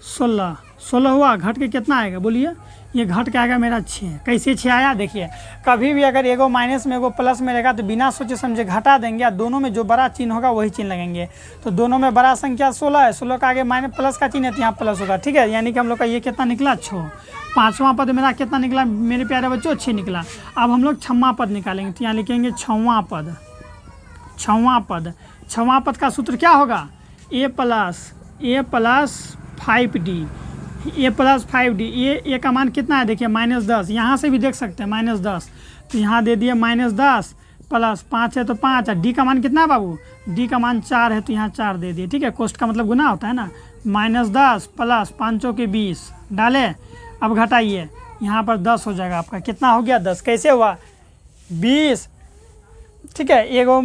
16 हुआ, घट के कितना आएगा बोलिए, ये घट के आएगा मेरा 6। कैसे 6 आया देखिए, कभी भी अगर एगो माइनस में एगो प्लस में रहेगा तो बिना सोचे समझे घटा देंगे, दोनों में जो बड़ा चिन्ह होगा वही चिन्ह लगेंगे। तो दोनों में बड़ा संख्या 16 है, 16 का आगे माइनस प्लस का चिन्ह है तो यहाँ प्लस होगा, ठीक है यानी कि हम लोग का ये कितना निकला 6। 5वां पद मेरा कितना निकला मेरे प्यारे बच्चों 6 निकला। अब हम लोग 6वां पद निकालेंगे, तो यहाँ लिखेंगे 6वां पद। 6वां पद का सूत्र क्या होगा, A + 5D, A + 5D, A का मान कितना है देखिए -10, यहाँ से भी देख सकते हैं -10, तो यहाँ दे दिए -10 प्लस 5 है तो 5, और D का मान कितना है बाबू, D का मान 4 है तो यहाँ 4 दे दिए, ठीक है कोष्ट का मतलब गुना होता है ना, -10 प्लस 5 चौके 20 डाले, अब घटाइए यहाँ पर 10 हो जाएगा आपका, कितना हो गया 10, कैसे हुआ 20, ठीक है एगो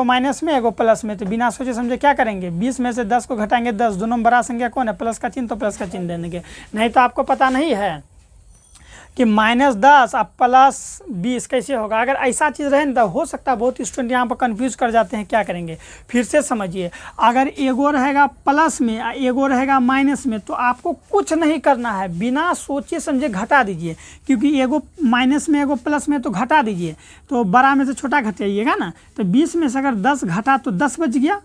माइनस में एगो प्लस में, तो बिना सोचे समझे क्या करेंगे 20 में से 10 को घटाएंगे 10, दोनों में बड़ा संख्या कौन है प्लस का चिन्ह, तो प्लस का चिन्ह देंगे। नहीं तो आपको पता नहीं है कि -10 और +20 कैसे होगा, अगर ऐसा चीज़ रहे ना तो हो सकता है बहुत स्टूडेंट यहाँ पर कंफ्यूज कर जाते हैं, क्या करेंगे फिर से समझिए, अगर एगो रहेगा प्लस में और एगो रहेगा माइनस में तो आपको कुछ नहीं करना है, बिना सोचे समझे घटा दीजिए, क्योंकि एगो माइनस में एगो प्लस में तो घटा दीजिए, तो बड़ा में से छोटा घटाइएगा ना, तो 20 में से अगर 10 घटा तो 10 बच गया,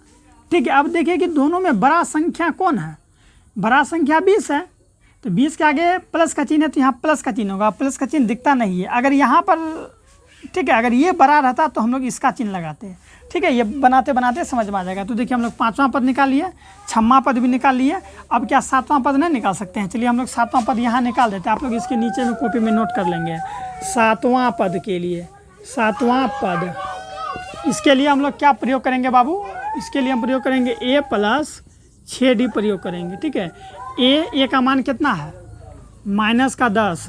ठीक है। अब देखिए कि दोनों में बड़ा संख्या कौन है, बड़ा संख्या 20 है, तो 20 के आगे प्लस का चिन्ह है तो यहाँ प्लस का चिन्ह होगा, प्लस का चिन्ह दिखता नहीं है, अगर यहाँ पर ठीक है अगर ये बड़ा रहता तो हम लोग इसका चिन्ह लगाते हैं, ठीक है ये बनाते बनाते समझ में आ जाएगा। तो देखिए हम लोग 5वां पद निकाल लिए, 6वां पद भी निकाल लिए, अब क्या 7वां पद नहीं निकाल सकते हैं, चलिए हम लोग 7वां पद यहाँ निकाल देते हैं, आप लोग इसके नीचे में कॉपी में नोट कर लेंगे। 7वां पद के लिए 7वां पद, इसके लिए हम लोग क्या प्रयोग करेंगे बाबू, इसके लिए हम प्रयोग करेंगे A + 6D प्रयोग करेंगे, ठीक है। A का मान कितना है -10,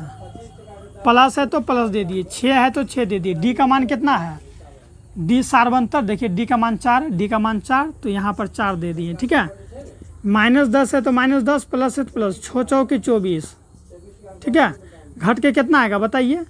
प्लस है तो प्लस दे दिए, 6 है तो 6 दे दिए, D का मान कितना है, D सार्वंतर देखिए D का मान 4, D का मान 4 तो यहाँ पर 4 दे दिए, ठीक है। -10 है तो -10, प्लस है तो प्लस, 6 चौके 24, ठीक है घट के कितना आएगा बताइए,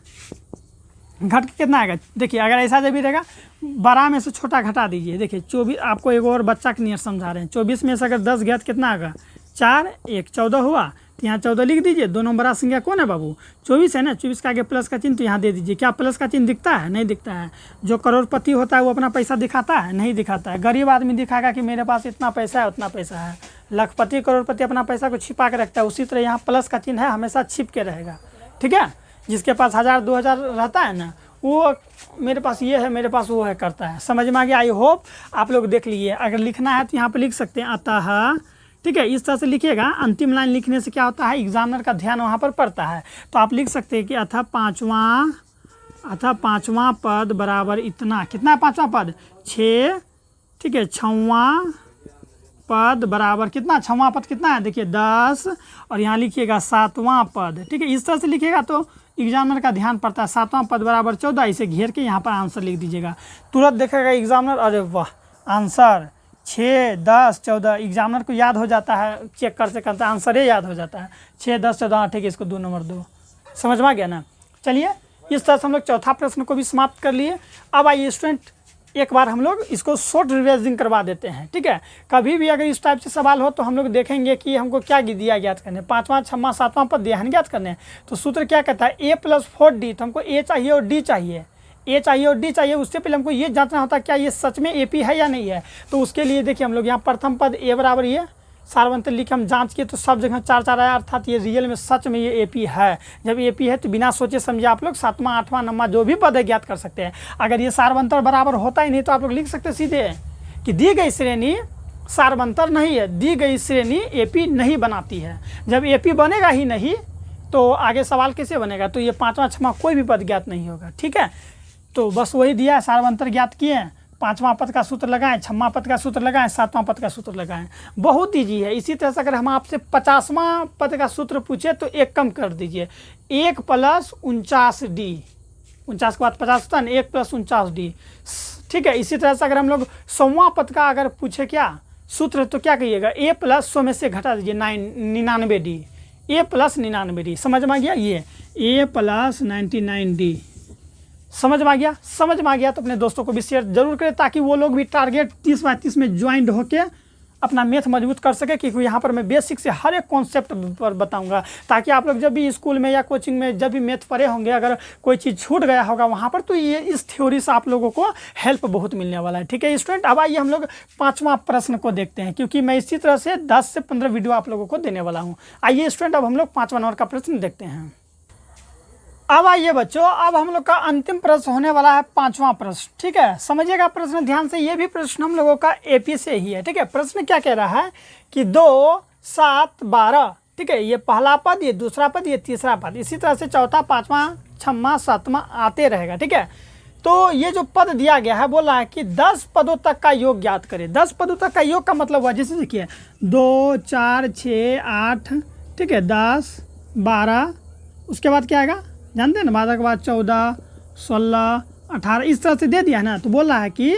घट के कितना आएगा देखिए, अगर ऐसा जब भी रहेगा बड़ा में से छोटा घटा दीजिए, देखिए 24, आपको एक और बच्चा के नियत समझा रहे हैं, 24 में से अगर 10 गया तो कितना आएगा 4, 1 14 हुआ, तो यहाँ 14 लिख दीजिए, दोनों बड़ा संख्या कौन है बाबू 24 है ना, 24 के आगे प्लस का चिन्ह तो यहाँ दे दीजिए, क्या प्लस का चिन्ह दिखता है, नहीं दिखता है। जो करोड़पति होता है वो अपना पैसा दिखाता है, नहीं दिखाता है। गरीब आदमी दिखाएगा कि मेरे पास इतना पैसा है उतना पैसा है, लखपति करोड़पति अपना पैसा को छिपा के रखता है, उसी तरह यहाँ प्लस का चिन्ह है हमेशा छिप के रहेगा, ठीक है। जिसके पास 1000 2000 रहता है ना वो मेरे पास ये है, मेरे पास वो है करता है। समझ में आ गया? आई होप आप लोग देख लिए। अगर लिखना है तो यहाँ पर लिख सकते हैं अतः, ठीक है, इस तरह से लिखिएगा। अंतिम लाइन लिखने से क्या होता है, एग्जामिनर का ध्यान वहाँ पर पड़ता है। तो आप लिख सकते हैं कि अतः पाँचवां पद बराबर इतना, कितना है पाँचवां पद 6, ठीक है, छवां पद बराबर कितना, छवां पद कितना है देखिए 10, और यहाँ लिखिएगा 7वां पद, ठीक है। इस तरह से लिखिएगा तो एग्जामिनर का ध्यान पड़ता है। 7वां पद बराबर 14, इसे घेर के यहाँ पर आंसर लिख दीजिएगा। तुरंत देखेगा एग्जामिनर, अरे वाह आंसर 6, 10, 14। एग्जामिनर को याद हो जाता है, चेक करते आंसर ही याद हो जाता है। 6, 10, 14, ठीक है, इसको 2 नंबर दो। समझ में आ गया ना? चलिए, इस तरह से हम लोग चौथा प्रश्न को भी समाप्त कर लिए। अब आइए स्टूडेंट, एक बार हम लोग इसको शॉर्ट रिवाइजिंग करवा देते हैं, ठीक है। कभी भी अगर इस टाइप से सवाल हो तो हम लोग देखेंगे कि हमको क्या दिया ज्ञात करने, 5वां, 6वां, 7वां पद दिया है ज्ञात करने। तो सूत्र क्या कहता है, a+4d। तो हमको a चाहिए और d चाहिए, a चाहिए और d चाहिए। उससे पहले हमको ये जांचना होता है क्या ये सच में AP है या नहीं है। तो उसके लिए देखिए हम लोग यहाँ प्रथम पद a बराबर ये सारवंतर लिख हम जांच किए तो सब जगह 4 4 आया, अर्थात ये रियल में सच में ये AP है। जब AP है तो बिना सोचे समझे आप लोग 7वां, 8वां, 9वां जो भी पद है ज्ञात कर सकते हैं। अगर ये सारवंतर बराबर होता ही नहीं तो आप लोग लिख सकते सीधे कि दी गई श्रेणी सारवंतर नहीं है, दी गई श्रेणी AP नहीं बनाती है। जब AP बनेगा ही नहीं तो आगे सवाल कैसे बनेगा। तो ये 5वां, 6वां कोई भी पद ज्ञात नहीं होगा, ठीक है। तो बस वही दिया है, सारवंतर ज्ञात किए, 5वां पद का सूत्र लगाएं, 6वां पद का सूत्र लगाएं, 7वां पद का सूत्र लगाएं। बहुत ईजी है। इसी तरह से अगर हम आपसे 50वां पद का सूत्र पूछे तो एक कम कर दीजिए, 1 + 49d। 49 के बाद 50 होता है, 1 + 49d, ठीक है। इसी तरह से अगर हम लोग 100वां पद का अगर पूछे क्या सूत्र तो क्या कहिएगा, a + 100 में से घटा दीजिए 99d, a + 99d। समझ में आ गया? ये a + 99d। समझ में आ गया? समझ में आ गया तो अपने दोस्तों को भी शेयर जरूर करें ताकि वो लोग भी टारगेट 30/30 में ज्वाइंट होके अपना मैथ मजबूत कर सके। क्योंकि यहाँ पर मैं बेसिक से हर एक कॉन्सेप्ट पर बताऊंगा ताकि आप लोग जब भी स्कूल में या कोचिंग में जब भी मैथ पढ़े होंगे, अगर कोई चीज़ छूट गया होगा वहाँ पर तो ये इस थ्योरी से आप लोगों को हेल्प बहुत मिलने वाला है, ठीक है स्टूडेंट। अब आइए हम लोग 5वां प्रश्न को देखते हैं, क्योंकि मैं इसी तरह से 10 से 15 वीडियो आप लोगों को देने वाला हूँ। आइए स्टूडेंट, अब हम लोग 5वां नंबर का प्रश्न देखते हैं। अब आइए बच्चों, अब हम लोग का अंतिम प्रश्न होने वाला है 5वां प्रश्न, ठीक है। समझिएगा प्रश्न ध्यान से, ये भी प्रश्न हम लोगों का AP से ही है, ठीक है। प्रश्न क्या कह रहा है कि 2, 7, 12, ठीक है, ये पहला पद, ये दूसरा पद, ये तीसरा पद, इसी तरह से चौथा, 5वां, 6वां, 7वां आते रहेगा, ठीक है। तो ये जो पद दिया गया है बोल रहा है कि 10 पदों तक का योग ज्ञात करें। 10 पदों तक का योग का मतलब हुआ, जैसे देखिए 2, 4, 6, 8, ठीक है, 10, 12, उसके बाद क्या आएगा जानते हैं ना, 12 के बाद 14, 16, 18, इस तरह से दे दिया है ना। तो बोल रहा है कि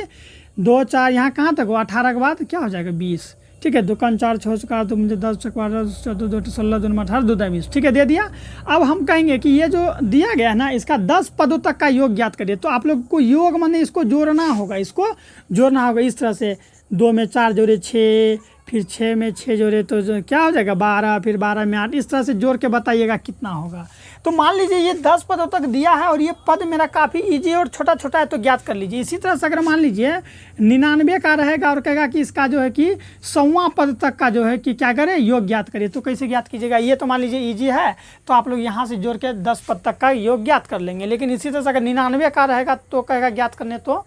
2, 4 यहाँ कहाँ तक हो, 18 के बाद क्या हो जाएगा 20, ठीक है। 2 × 4 = 6, तो मुझे 10 × 12 = 14, 2 × 16, 2 × 18, 2 × 20, ठीक है, दे दिया। अब हम कहेंगे कि ये जो दिया गया है ना इसका 10 पदों तक का योग ज्ञात करिए। तो आप लोग को योग माने इसको जोड़ना होगा, इसको जोड़ना होगा इस तरह से, 2 में 4 जोड़े 6, फिर 6 में 6 जोड़े तो क्या हो जाएगा 12, फिर 12 में 8, इस तरह से जोड़ के बताइएगा कितना होगा। तो मान लीजिए ये 10 पदों तक दिया है और ये पद मेरा काफ़ी इजी और छोटा छोटा है तो ज्ञात कर लीजिए। इसी तरह से अगर मान लीजिए 99 का रहेगा और कहेगा कि इसका जो है कि 100वां पद तक का जो है कि क्या करें योग ज्ञात करिए, तो कैसे ज्ञात कीजिएगा। ये तो मान लीजिए इजी है तो आप लोग यहाँ से जोड़ के 10 पद तक का योग ज्ञात कर लेंगे। लेकिन इसी तरह से अगर 99 का रहेगा तो कहेगा ज्ञात करने, तो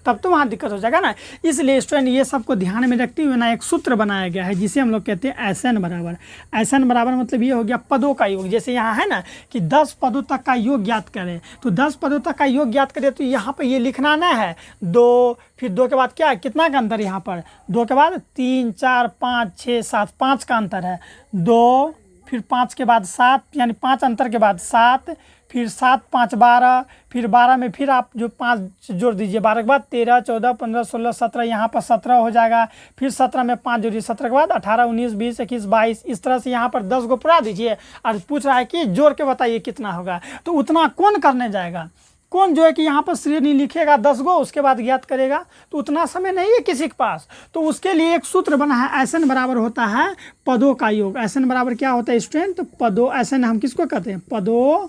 तब तो वहाँ दिक्कत हो जाएगा ना। इसलिए स्टूडेंट ये सबको ध्यान में रखते हुए ना एक सूत्र बनाया गया है जिसे हम लोग कहते हैं SN बराबर। SN बराबर मतलब ये हो गया पदों का योग। जैसे यहाँ है ना कि 10 पदों तक का योग ज्ञात करें, तो 10 पदों तक का योग ज्ञात करें तो यहाँ पर ये लिखना ना है 2, फिर 2 के बाद क्या है, कितना का अंतर यहाँ पर, 2 के बाद 3, 4, 5, 6, 7, 5 का अंतर है, 2, फिर 5 के बाद 7, यानी 5 अंतर के बाद 7, फिर 7, 5, 12, फिर 12 में फिर आप जो 5 जोड़ दीजिए, 12 के बाद 13, 14, 15, 16, 17, यहाँ पर 17 हो जाएगा। फिर 17 में 5 जोड़िए, 17 के बाद 18, 19, 20, 21, 22, इस तरह से यहाँ पर 10 को पूरा दीजिए। और पूछ रहा है कि जोड़ के बताइए कितना होगा। तो उतना कौन करने जाएगा, कौन जो है कि यहाँ पर श्रेणी लिखेगा 10 गो, उसके बाद ज्ञात करेगा, तो उतना समय नहीं है किसी के पास। तो उसके लिए एक सूत्र बना है, SN बराबर होता है पदों का योग। SN बराबर क्या होता है स्टूडेंट, पदों, SN हम किसको कहते हैं, पदों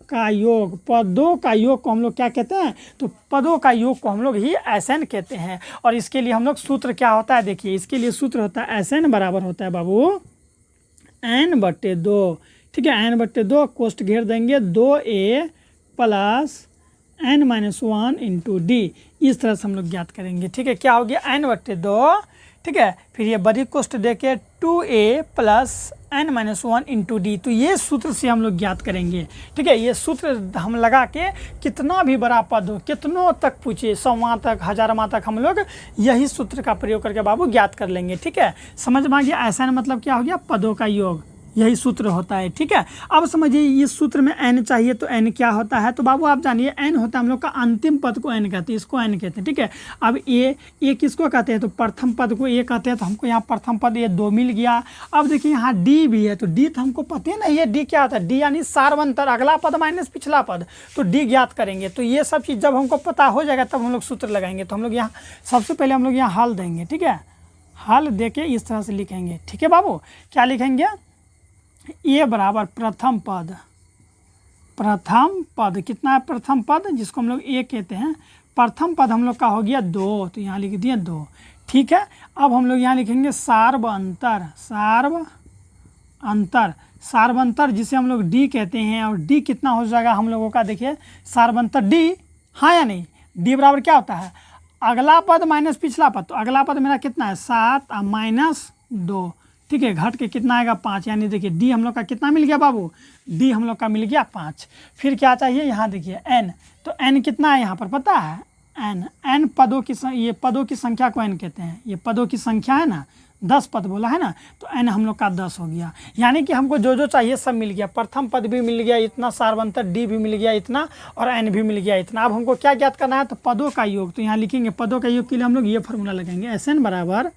का योग। पदों का योग को हम लोग क्या कहते हैं, तो पदों का योग को हम लोग ही SN कहते हैं। और इसके लिए हम लोग सूत्र क्या होता है, देखिए इसके लिए सूत्र होता है SN बराबर होता है बाबू N/2, ठीक है, N/2 कोष्ट घेर देंगे 2A + n-1 इंटू डी, इस तरह से हम लोग ज्ञात करेंगे। ठीक है, क्या हो गया n/2, ठीक है, फिर ये बड़ी कोष्ट देके 2a plus n-1 into D, तो ये सूत्र से हम लोग ज्ञात करेंगे। ठीक है, ये सूत्र हम लगा के कितना भी बड़ा पद हो, कितनों तक पूछिए, 100वां तक, 1000वां तक, हम लोग यही सूत्र का प्रयोग करके बाबू ज्ञात कर लेंगे। ठीक है, समझ में आ गया। ऐसा मतलब क्या हो गया, पदों का योग, यही सूत्र होता है। ठीक है, अब समझिए इस सूत्र में n चाहिए तो n क्या होता है, तो बाबू आप जानिए n होता है हम लोग का अंतिम पद को n कहते हैं, इसको n कहते हैं। ठीक है, अब a किसको कहते हैं, तो प्रथम पद को a कहते हैं, तो हमको यहाँ प्रथम पद ये 2 मिल गया। अब देखिए यहाँ d भी है, तो d तो हमको पता नहीं है d क्या होता है, d यानी सारवंतर, अगला पद माइनस पिछला पद, तो d ज्ञात करेंगे। तो ये सब चीज़ जब हमको पता हो जाएगा तब हम लोग सूत्र लगाएंगे। तो हम लोग यहाँ सबसे पहले हम लोग यहाँ हल देंगे। ठीक है, हल दे के इस तरह से लिखेंगे। ठीक है बाबू, क्या लिखेंगे, ए बराबर प्रथम पद, प्रथम पद कितना है, प्रथम पद जिसको हम लोग ए कहते हैं, प्रथम पद हम लोग का हो गया 2, तो यहाँ लिख दिए 2। ठीक है, अब हम लोग यहाँ लिखेंगे सार्वअंतर, सार्वअंतर, सार्वअंतर जिसे हम लोग डी कहते हैं, और डी कितना हो जाएगा हम लोगों का, देखिए सार्वअंतर डी, हाँ या नहीं, डी बराबर क्या होता है, अगला पद माइनस पिछला पद, तो अगला पद मेरा कितना है 7 और माइनस 2। ठीक है, घट के कितना आएगा 5, यानी देखिए डी हम लोग का कितना मिल गया बाबू, डी हम लोग का मिल गया 5। फिर क्या चाहिए, यहाँ देखिए n, तो n कितना है यहाँ पर पता है, n पदों की, ये पदों की संख्या को n कहते हैं, ये पदों की संख्या है ना, 10 पद बोला है ना, तो n हम लोग का 10 हो गया। यानी कि हमको जो जो चाहिए सब मिल गया, प्रथम पद भी मिल गया इतना, सार्वंतर डी भी मिल गया इतना, और n भी मिल गया इतना। अब हमको क्या ज्ञात करना है, तो पदों का योग, तो यहाँ लिखेंगे पदों का योग के लिए हम लोग ये फॉर्मूला लगाएंगे, Sn बराबर,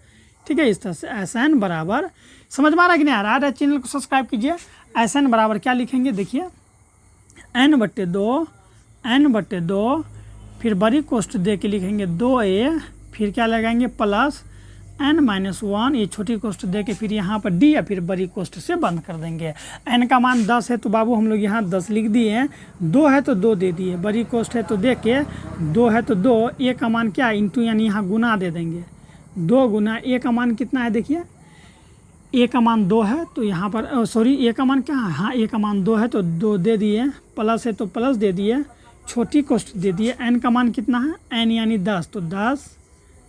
ठीक है, इस तरह से Sn बराबर, समझ में आ रहा है कि नहीं आ रहा है, चैनल को सब्सक्राइब कीजिए। Sn बराबर क्या लिखेंगे, देखिए n/2, फिर बड़ी कोष्ट दे के लिखेंगे 2a, फिर क्या लगाएंगे प्लस n-1, ये छोटी कोष्ट दे के फिर यहाँ पर d, या फिर बड़ी कोष्ट से बंद कर देंगे। n का मान 10 है तो बाबू हम लोग यहाँ 10 लिख दिए, 2 है तो 2 दे दिए, बड़ी कोष्ट है तो दे के 2 है तो 2, a का मान क्या है इंटू, यानी यहाँ गुना दे देंगे, 2 गुना a का मान कितना है, देखिए a का मान 2 है तो यहाँ पर सॉरी a का मान क्या है, हाँ a का मान 2 है तो 2 दे दिए, प्लस है तो प्लस दे दिए, छोटी कोष्ट दे दिए, n का मान कितना है, n यानी 10, तो 10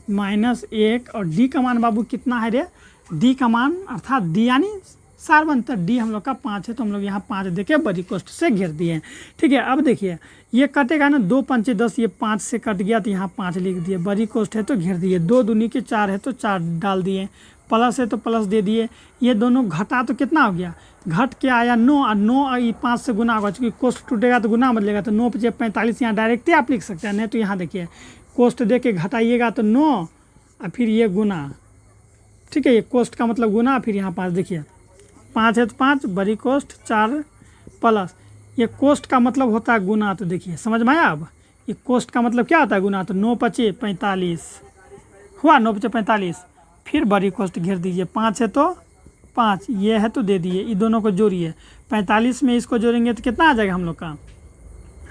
माइनस 1, और d का मान बाबू कितना है रे, d का मान अर्थात d यानी सार्वंतर, d हम लोग का 5 है, तो हम लोग यहाँ 5 देके बड़ी कोष्ट से घेर दिए। ठीक है, अब देखिए ये कटेगा ना, 2 पंचे 10, ये 5 से कट गया तो यहाँ 5 लिख दिए, बड़ी कोष्ट है तो घेर दिए, 2 दूनी के 4 है तो 4 डाल दिए, प्लस है तो प्लस दे दिए, ये दोनों घटा तो कितना हो गया, घट के आया 9, और 9 5 से गुना होगा, चूँकि कोष्ट टूटेगा तो गुना बदलेगा, तो 9 × 45, यहाँ डायरेक्ट ही आप लिख सकते हैं, नहीं तो यहाँ देखिए कोष्ट दे के घटाइएगा तो 9 और फिर ये गुना। ठीक है, ये कोष्ट का मतलब गुना, फिर यहाँ 5, देखिए 5 है तो 5, बड़ी कोष्ट 4 प्लस ये कोष्ट का मतलब होता है गुना, तो देखिए समझ में आया। अब ये कोष्ट का मतलब क्या होता है गुना, तो 9 × 5 = 45 हुआ, 9 × 45, फिर बड़ी कोष्ट घेर दीजिए, 5 है तो 5, ये है तो दे दिए, ये दोनों को जोड़िए, 45 में इसको जोड़ेंगे तो कितना आ जाएगा हम लोग का,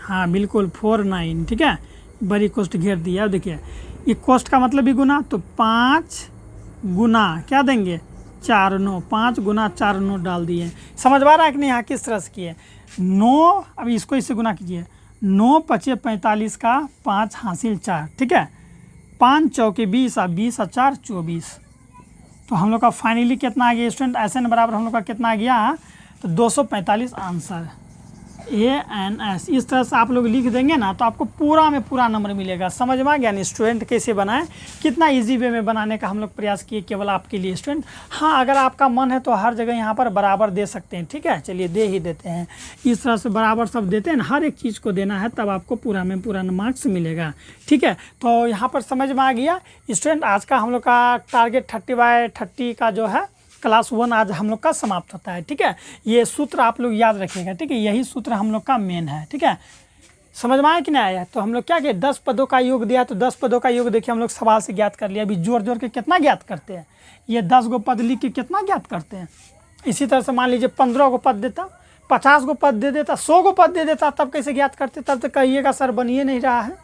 हाँ बिल्कुल 49। ठीक है, बड़ी कोष्ट घेर दिया। अब देखिए ये कोष्ट का मतलब भी गुना, तो 5 गुना क्या देंगे 4 9, 5 गुना 4 9 डाल दिए, समझ में आ रहा है कि नहीं, यहाँ किस तरह से किए 9, अब इसको इससे गुना कीजिए, 9 × 5 = 45 का 5 हासिल 4। ठीक है, 5 × 4 = 20 और 20 और 4 = 24, तो हम लोग का फाइनली कितना आ गया स्टूडेंट, Sn बराबर हम लोग का कितना आ गया, तो 245 आंसर ANS। इस तरह से आप लोग लिख देंगे ना तो आपको पूरा में पूरा नंबर मिलेगा। समझ में आ गया नहीं स्टूडेंट, कैसे बनाएं, कितना इजी वे में बनाने का हम लोग प्रयास किए केवल आपके लिए स्टूडेंट। हाँ, अगर आपका मन है तो हर जगह यहाँ पर बराबर दे सकते हैं। ठीक है, चलिए दे ही देते हैं, इस तरह से बराबर सब देते हैं ना, हर एक चीज़ को देना है, तब आपको पूरा में पूरा मार्क्स मिलेगा। ठीक है, तो यहाँ पर समझ में आ गया स्टूडेंट। आज का हम लोग का टारगेट 30/30 का जो है क्लास 1 आज हम लोग का समाप्त होता है। ठीक है, ये सूत्र आप लोग याद रखिएगा। ठीक है, यही सूत्र हम लोग का मेन है। ठीक है, समझ में आया कि नहीं आया, तो हम लोग क्या किए 10 पदों का योग दिया, तो 10 पदों का योग देखिए हम लोग सवाल से ज्ञात कर लिया। अभी जोड़ जोड़ के कितना ज्ञात करते हैं, ये 10 गो पद लिख के कितना ज्ञात करते हैं। इसी तरह से मान लीजिए 15 गो पद देता, 50 गो पद दे देता, 100 गो पद दे देता, तब कैसे ज्ञात करते, तब तो कहिएगा सर बनिए नहीं रहा है,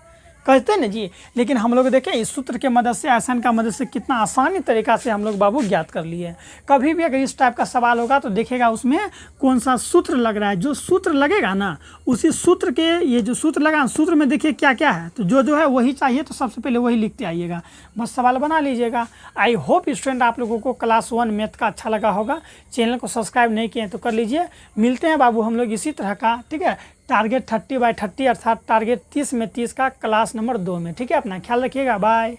कहते हैं ना जी। लेकिन हम लोग देखें इस सूत्र के मदद से, आसान का मदद से कितना आसानी तरीका से हम लोग बाबू ज्ञात कर लिए। कभी भी अगर इस टाइप का सवाल होगा तो देखिएगा उसमें कौन सा सूत्र लग रहा है, जो सूत्र लगेगा ना उसी सूत्र के, ये जो सूत्र लगा सूत्र में देखिए क्या क्या है, तो जो है वही चाहिए, तो सबसे पहले वही लिखते आइएगा, बस सवाल बना लीजिएगा। आई होप स्टूडेंट आप लोगों को क्लास 1 मैथ का अच्छा लगा होगा। चैनल को सब्सक्राइब नहीं किए तो कर लीजिए। मिलते हैं बाबू हम लोग इसी तरह का, ठीक है, टारगेट 30 बाय 30 अर्थात टारगेट 30 में 30 का क्लास नंबर 2 में। ठीक है, अपना ख्याल रखिएगा, बाय।